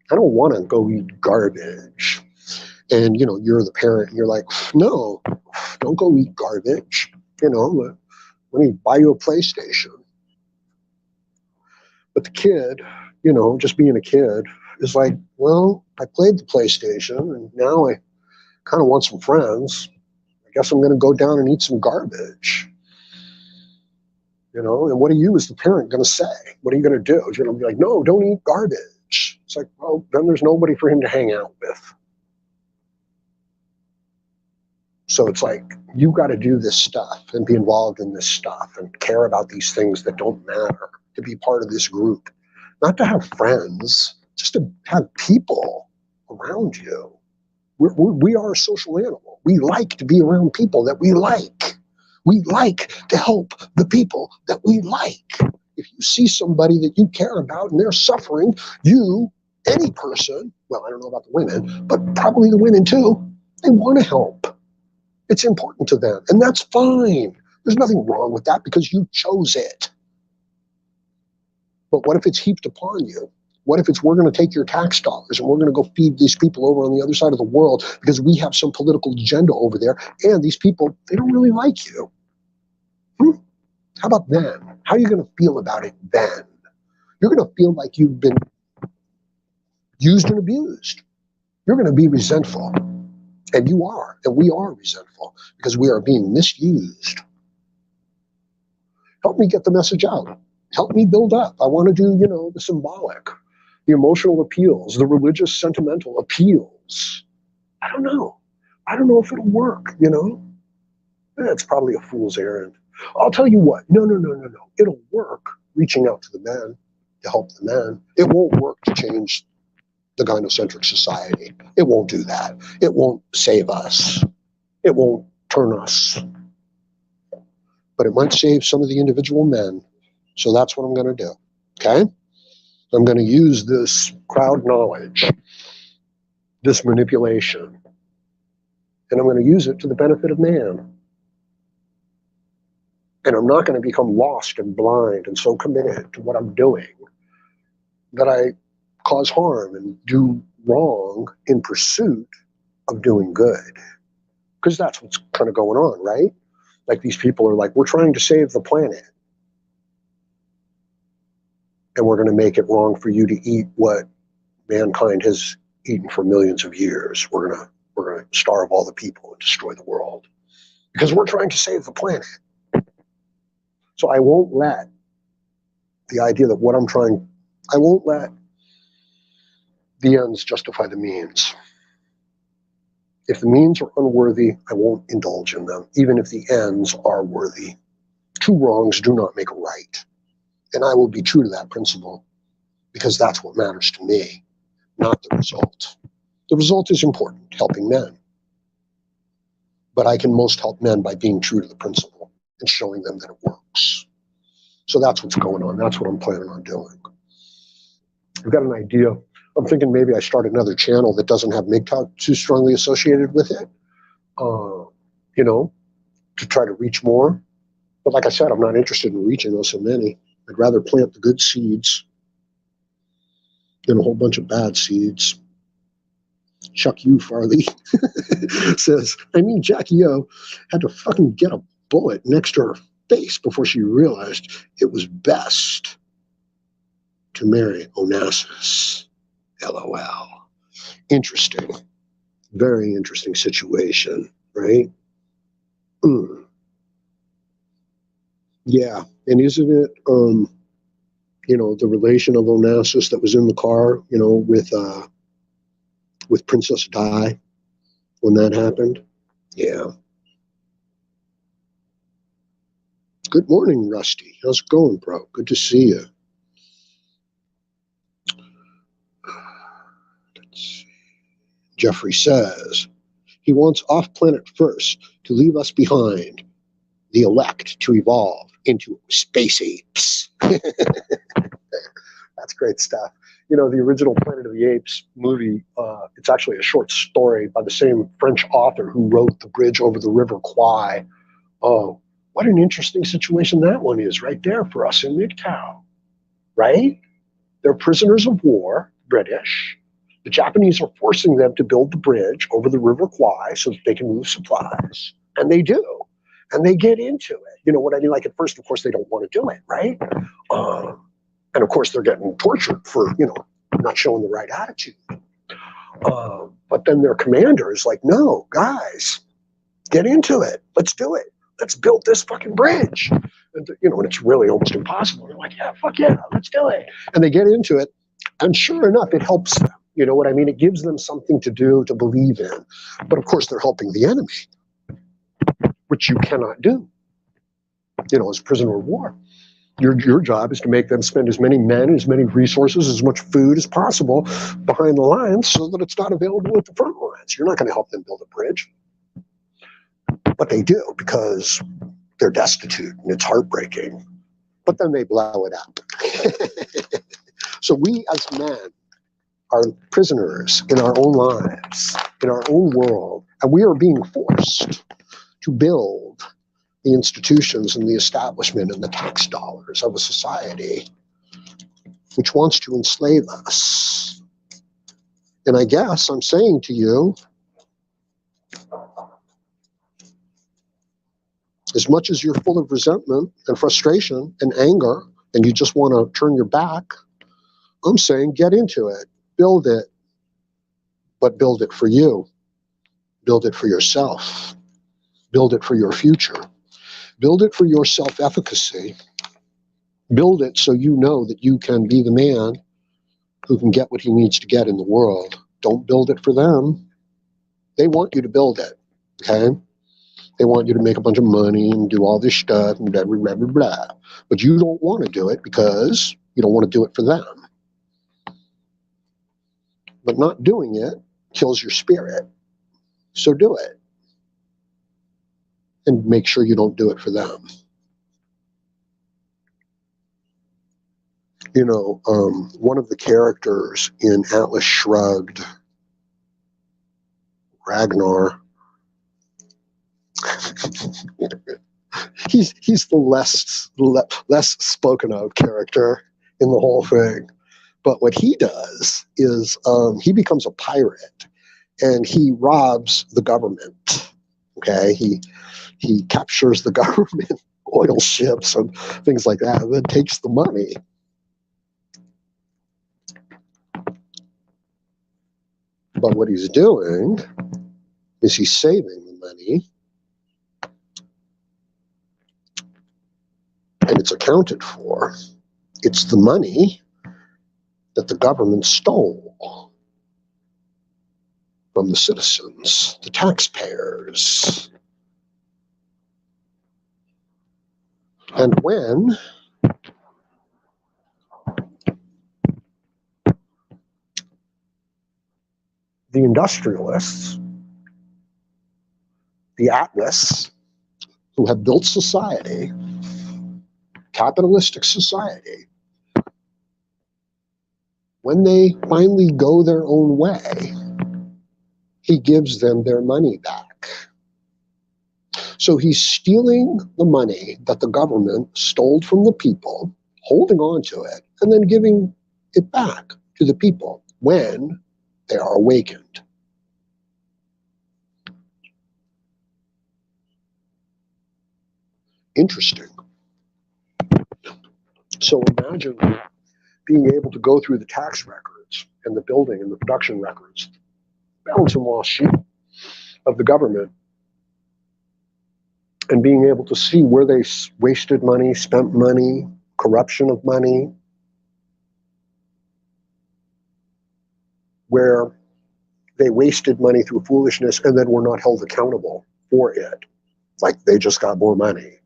don't want to go eat garbage. And, you're the parent and you're like, no, don't go eat garbage. Let me buy you a PlayStation. But the kid, just being a kid, is like, well, I played the PlayStation and now I kind of want some friends. I guess I'm going to go down and eat some garbage. And what are you as the parent going to say? What are you going to do? You're going to be like, no, don't eat garbage. It's like, well, then there's nobody for him to hang out with. So it's like, you got to do this stuff and be involved in this stuff and care about these things that don't matter, to be part of this group. Not to have friends, just to have people around you. We are a social animal. We like to be around people that we like. We like to help the people that we like. If you see somebody that you care about and they're suffering, any person, well, I don't know about the women, but probably the women too, they want to help. It's important to them, and that's fine. There's nothing wrong with that because you chose it. But what if it's heaped upon you? What if we're going to take your tax dollars and we're going to go feed these people over on the other side of the world because we have some political agenda over there, and these people, they don't really like you? How about then? How are you going to feel about it then? You're going to feel like you've been used and abused. You're going to be resentful. And you are, and we are resentful because we are being misused. Help me get the message out. Help me build up. I want to do, the symbolic, the emotional appeals, the religious sentimental appeals. I don't know. I don't know if it'll work, It's probably a fool's errand. I'll tell you what. No. It'll work reaching out to the men to help the men. It won't work to change the gynocentric society. It won't do that. It won't save us. It won't turn us. But it might save some of the individual men. So that's what I'm going to do. Okay? I'm going to use this crowd knowledge, this manipulation, and I'm going to use it to the benefit of man. And I'm not going to become lost and blind and so committed to what I'm doing that I cause harm and do wrong in pursuit of doing good. Because that's what's kind of going on, right? Like these people are like, we're trying to save the planet. And we're going to make it wrong for you to eat what mankind has eaten for millions of years. We're going to starve all the people and destroy the world. Because we're trying to save the planet. So I won't let the idea that I won't let the ends justify the means. If the means are unworthy, I won't indulge in them, even if the ends are worthy. Two wrongs do not make a right. And I will be true to that principle because that's what matters to me, not the result. The result is important, helping men. But I can most help men by being true to the principle and showing them that it works. So that's what's going on. That's what I'm planning on doing. I've got an idea. I'm thinking maybe I start another channel that doesn't have MGTOW too strongly associated with it. to try to reach more. But like I said, I'm not interested in reaching so many. I'd rather plant the good seeds than a whole bunch of bad seeds. Chuck U. Farley says, Jackie O had to fucking get a bullet next to her face before she realized it was best to marry Onassis. LOL. Interesting. Very interesting situation, right? Yeah, and isn't it, the relation of Onassis that was in the car, with Princess Di when that happened? Yeah. Good morning, Rusty. How's it going, bro? Good to see you. Let's see. Jeffrey says he wants off-planet first to leave us behind, the elect to evolve into space apes. That's great stuff. The original Planet of the Apes movie, it's actually a short story by the same French author who wrote The Bridge Over the River Kwai. Oh, what an interesting situation that one is right there for us in MGTOW, right? They're prisoners of war, British. The Japanese are forcing them to build the bridge over the River Kwai so that they can move supplies. And they do. And they get into it. You know what I mean? Like at first, of course, they don't want to do it, right? And of course, they're getting tortured for, not showing the right attitude. But then their commander is like, no, guys, get into it. Let's do it. Let's build this fucking bridge. And, and it's really almost impossible. They're like, yeah, fuck yeah, let's do it. And they get into it. And sure enough, it helps them. You know what I mean? It gives them something to do, to believe in. But of course, they're helping the enemy, which you cannot do, as a prisoner of war. Your job is to make them spend as many men, as many resources, as much food as possible behind the lines so that it's not available at the front lines. You're not going to help them build a bridge. But they do because they're destitute and it's heartbreaking. But then they blow it up. So we as men are prisoners in our own lives, in our own world, and we are being forced to build the institutions and the establishment and the tax dollars of a society which wants to enslave us. And I guess I'm saying to you, as much as you're full of resentment and frustration and anger, and you just want to turn your back, I'm saying get into it, build it, but build it for you. Build it for yourself. Build it for your future. Build it for your self-efficacy. Build it so you know that you can be the man who can get what he needs to get in the world. Don't build it for them. They want you to build it, okay? They want you to make a bunch of money and do all this stuff and blah, blah, blah, blah. But you don't want to do it because you don't want to do it for them. But not doing it kills your spirit. So do it. And make sure you don't do it for them. One of the characters in Atlas Shrugged, Ragnar, he's the less spoken of character in the whole thing. But what he does is he becomes a pirate and he robs the government. Okay, he captures the government oil ships and things like that, and then takes the money. But what he's doing is he's saving the money, and it's accounted for. It's the money that the government stole from the citizens, the taxpayers. And when the industrialists, the Atlas, who have built society, capitalistic society, when they finally go their own way, he gives them their money back. So he's stealing the money that the government stole from the people, holding on to it, and then giving it back to the people when they are awakened. Interesting. So imagine being able to go through the tax records and the building and the production records, balance and loss sheet of the government, and being able to see where they wasted money, spent money, corruption of money, where they wasted money through foolishness and then were not held accountable for it. Like they just got more money.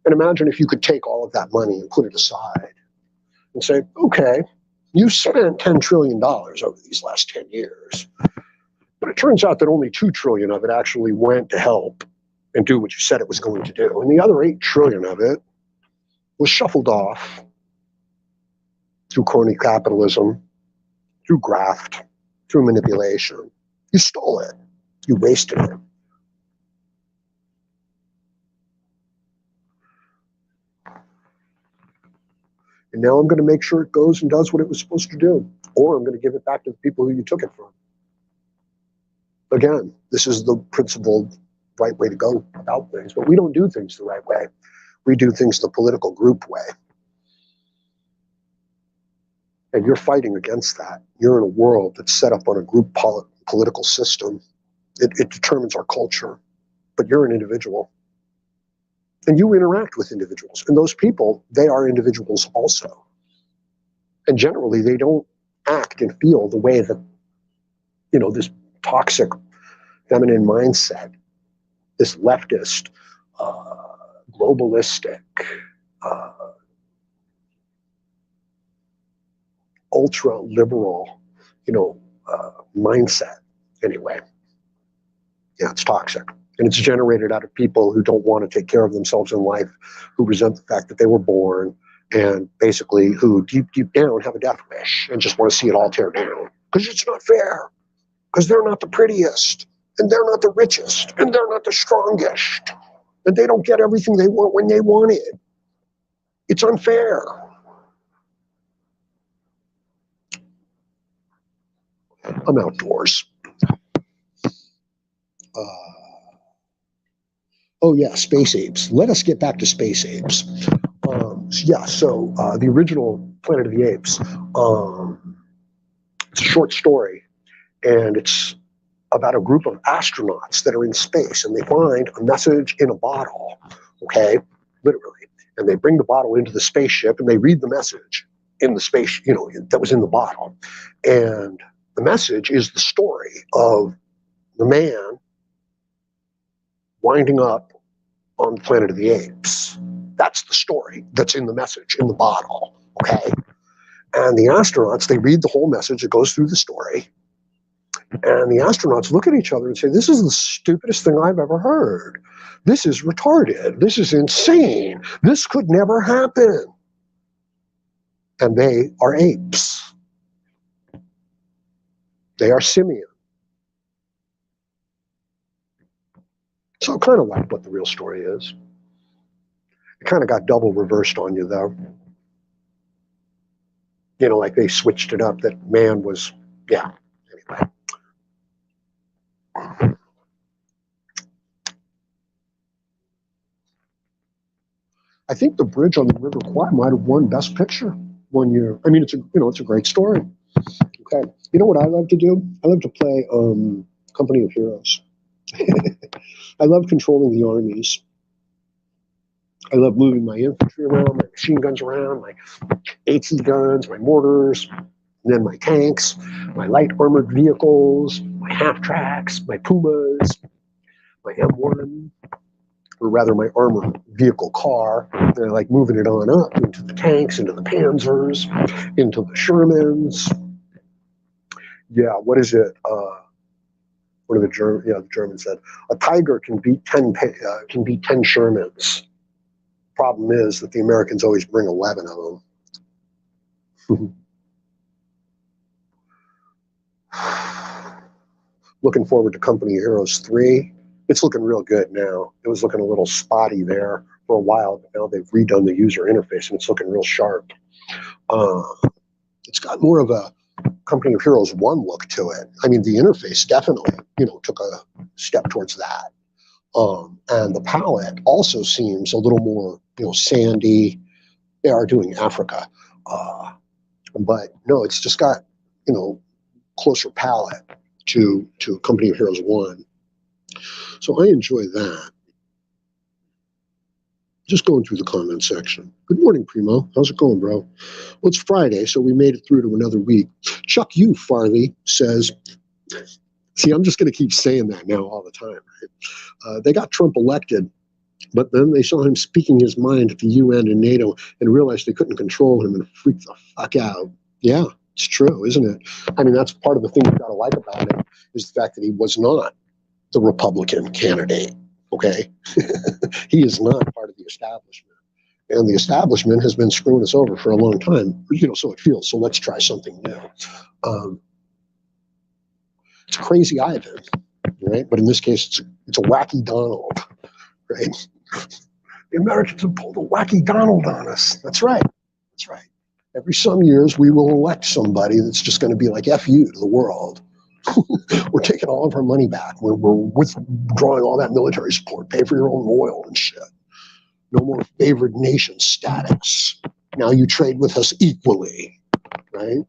And imagine if you could take all of that money and put it aside and say, okay, you spent $10 trillion over these last 10 years. But it turns out that only $2 trillion of it actually went to help and do what you said it was going to do. And the other $8 trillion of it was shuffled off through crony capitalism, through graft, through manipulation. You stole it. You wasted it. And now I'm going to make sure it goes and does what it was supposed to do. Or I'm going to give it back to the people who you took it from. Again, this is the principled right way to go about things. But we don't do things the right way. We do things the political group way. And you're fighting against that. You're in a world that's set up on a group political system. It determines our culture. But you're an individual. And you interact with individuals. And those people, they are individuals also. And generally, they don't act and feel the way that, this toxic feminine mindset, this leftist, globalistic, ultra-liberal, mindset. Anyway, yeah, it's toxic. And it's generated out of people who don't want to take care of themselves in life, who resent the fact that they were born, and basically who deep down have a death wish and just want to see it all tear down. Because it's not fair. Because they're not the prettiest, and they're not the richest, and they're not the strongest. And they don't get everything they want when they want it. It's unfair. I'm outdoors. Oh yeah, space apes. Let us get back to space apes. So the original Planet of the Apes, it's a short story, and it's about a group of astronauts that are in space, and they find a message in a bottle, okay, literally, and they bring the bottle into the spaceship, and they read the message in the space, that was in the bottle, and the message is the story of the man winding up on the Planet of the Apes. That's the story that's in the message in the bottle, okay? And the astronauts, they read the whole message. It goes through the story. And the astronauts look at each other and say, this is the stupidest thing I've ever heard. This is retarded. This is insane. This could never happen. And they are apes. They are simian. So kind of like what the real story is. It kind of got double reversed on you, though. Like they switched it up, that man was, yeah, anyway. I think The Bridge on the River Kwai might have won Best Picture one year. I mean, it's a great story. Okay. You know what I love to do? I love to play Company of Heroes. I love controlling the armies. I love moving my infantry around, my machine guns around, my AT guns, my mortars, and then my tanks, my light armored vehicles, my half-tracks, my Pumas, my M1, or rather my armored vehicle car. And I like moving it on up into the tanks, into the Panzers, into the Shermans. Yeah, what is it? One of the Germans said, a tiger can beat 10 Shermans. Problem is that the Americans always bring 11 of them. Looking forward to Company of Heroes 3. It's looking real good now. It was looking a little spotty there for a while, but now they've redone the user interface and it's looking real sharp. It's got more of a Company of Heroes 1 look to it. I mean, the interface definitely, took a step towards that. And the palette also seems a little more, sandy. They are doing Africa. But no, it's just got, closer palette to Company of Heroes 1. So I enjoy that. Just going through the comment section. Good morning, Primo. How's it going, bro? Well, it's Friday, so we made it through to another week. Chuck U. Farley says, see, I'm just going to keep saying that now all the time, right? They got Trump elected, but then they saw him speaking his mind at the UN and NATO and realized they couldn't control him and freaked the fuck out. Yeah, it's true, isn't it? I mean, that's part of the thing you've got to like about it is the fact that he was not the Republican candidate. Okay, he is not part of the establishment, and the establishment has been screwing us over for a long time. So it feels. So let's try something new. It's Crazy Ivan, right? But in this case, it's a wacky Donald, right? The Americans have pulled a wacky Donald on us. That's right. That's right. Every some years, we will elect somebody that's just going to be like F you to the world. We're taking all of our money back. We're withdrawing all that military support. Pay for your own oil and shit. No more favored nation status. Now you trade with us equally, right?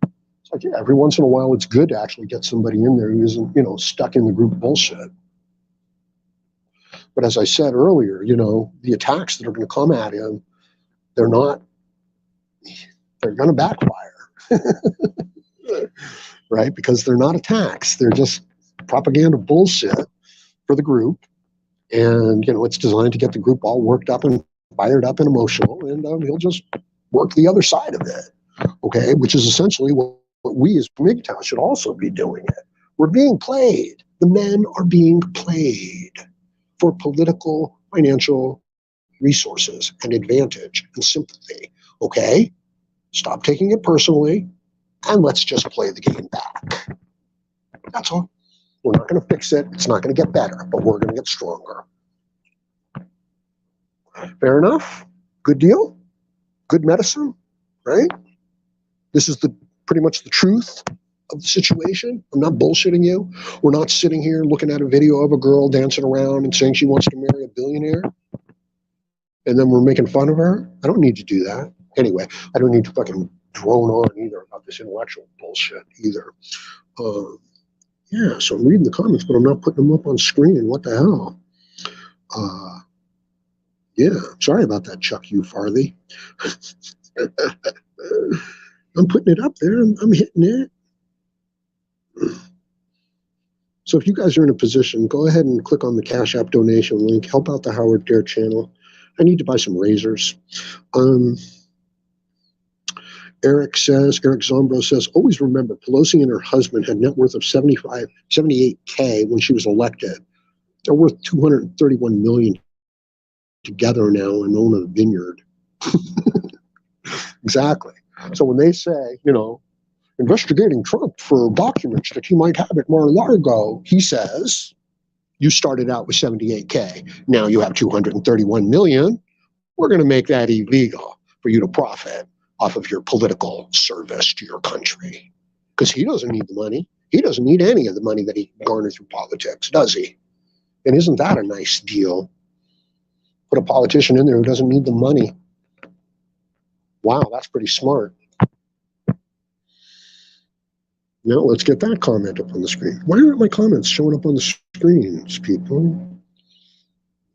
It's like, yeah, every once in a while, it's good to actually get somebody in there who isn't, stuck in the group bullshit. But as I said earlier, the attacks that are going to come at him, they're going to backfire. Right? Because they're not attacks. They're just propaganda bullshit for the group. And, it's designed to get the group all worked up and fired up and emotional. And he'll just work the other side of it. Okay? Which is essentially what we as MGTOW should also be doing it. We're being played. The men are being played for political, financial resources and advantage and sympathy. Okay? Stop taking it personally. And let's just play the game back. That's all. We're not going to fix it. It's not going to get better, but we're going to get stronger. Fair enough? Good deal? Good medicine? Right? This is pretty much the truth of the situation. I'm not bullshitting you. We're not sitting here looking at a video of a girl dancing around and saying she wants to marry a billionaire. And then we're making fun of her. I don't need to do that. Anyway, I don't need to fucking drone on either about this intellectual bullshit either. Yeah, so I'm reading the comments, but I'm not putting them up on screen. What the hell? Yeah, sorry about that, Chuck U. Farley. I'm putting it up there. I'm hitting it. So if you guys are in a position, go ahead and click on the CashApp donation link. Help out the Howard Dare channel. I need to buy some razors. Eric Zombro says, always remember, Pelosi and her husband had net worth of 78K when she was elected. They're worth $231 million together now and own a vineyard. Exactly. So when they say, investigating Trump for documents that he might have at Mar-a-Lago, he says, you started out with 78K. Now you have 231 million. We're going to make that illegal for you to profit off of your political service to your country. Because he doesn't need the money. He doesn't need any of the money that he garnered through politics, does he? And isn't that a nice deal? Put a politician in there who doesn't need the money. Wow, that's pretty smart. Now let's get that comment up on the screen. Why aren't my comments showing up on the screens, people?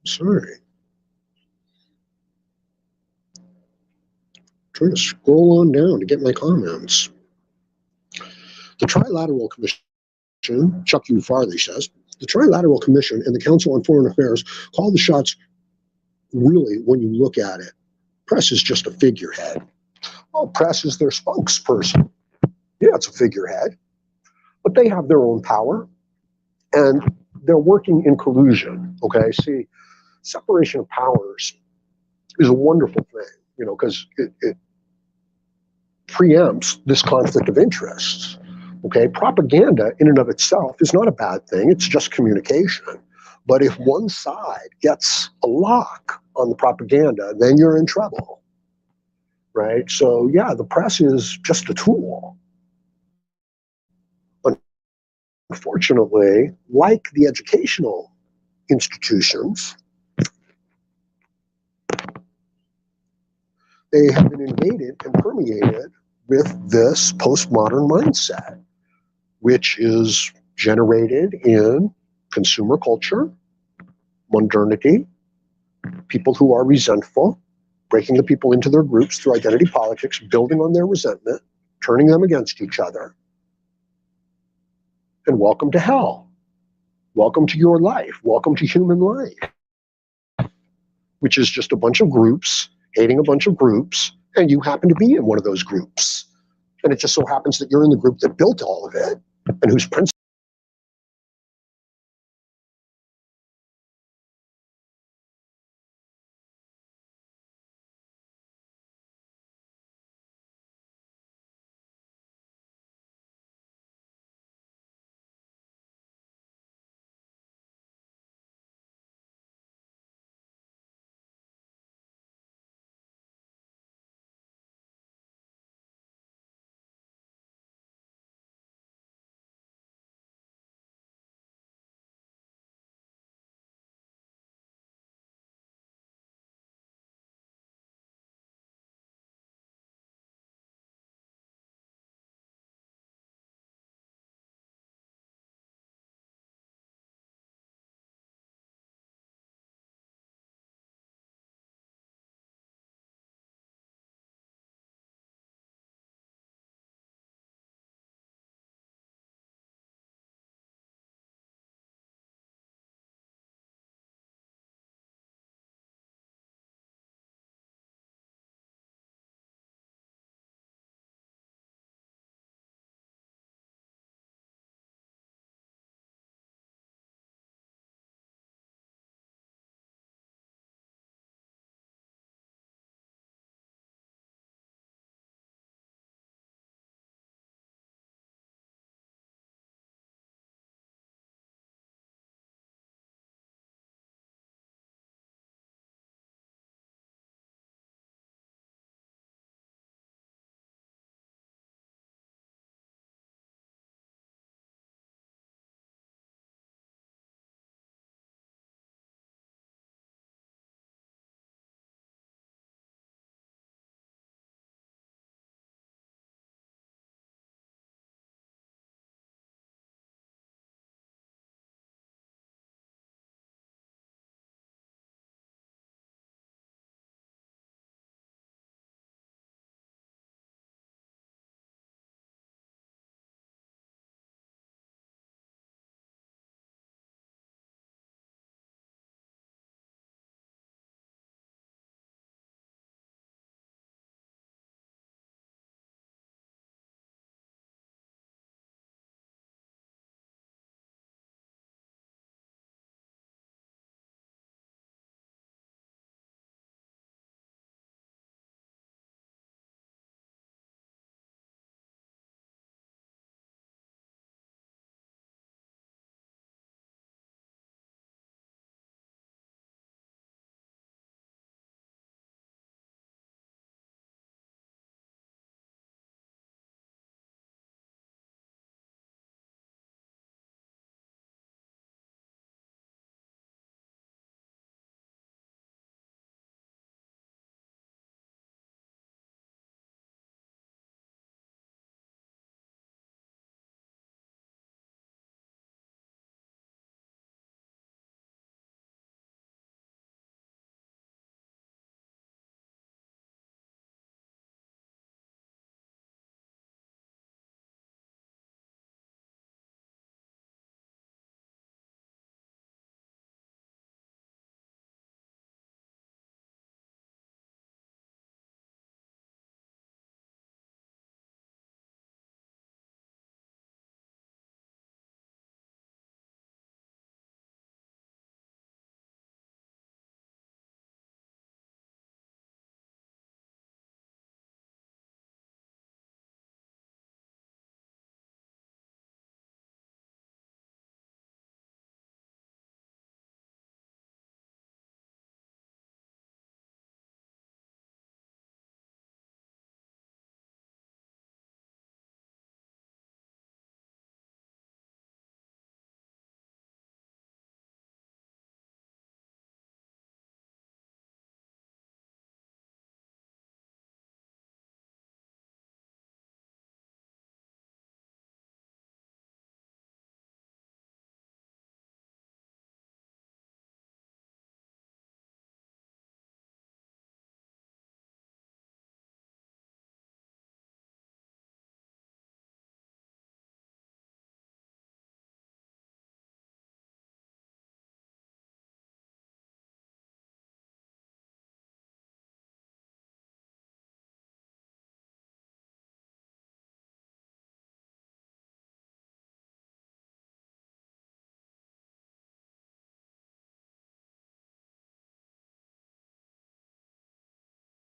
Sorry. Trying to scroll on down to get my comments. The Trilateral Commission, Chuck U. Farley says, the Trilateral Commission and the Council on Foreign Affairs call the shots. Really, when you look at it, press is just a figurehead. Well, press is their spokesperson. Yeah, it's a figurehead, but they have their own power and they're working in collusion. Okay, see, separation of powers is a wonderful thing, because it preempts this conflict of interests. Okay, propaganda in and of itself is not a bad thing. It's just communication. But if one side gets a lock on the propaganda, then you're in trouble, right? So yeah, the press is just a tool. Unfortunately, like the educational institutions, they have been invaded and permeated with this postmodern mindset, which is generated in consumer culture, modernity, people who are resentful, breaking the people into their groups through identity politics, building on their resentment, turning them against each other. And welcome to hell. Welcome to your life. Welcome to human life, which is just a bunch of groups hating a bunch of groups, and you happen to be in one of those groups. And it just so happens that you're in the group that built all of it and whose principles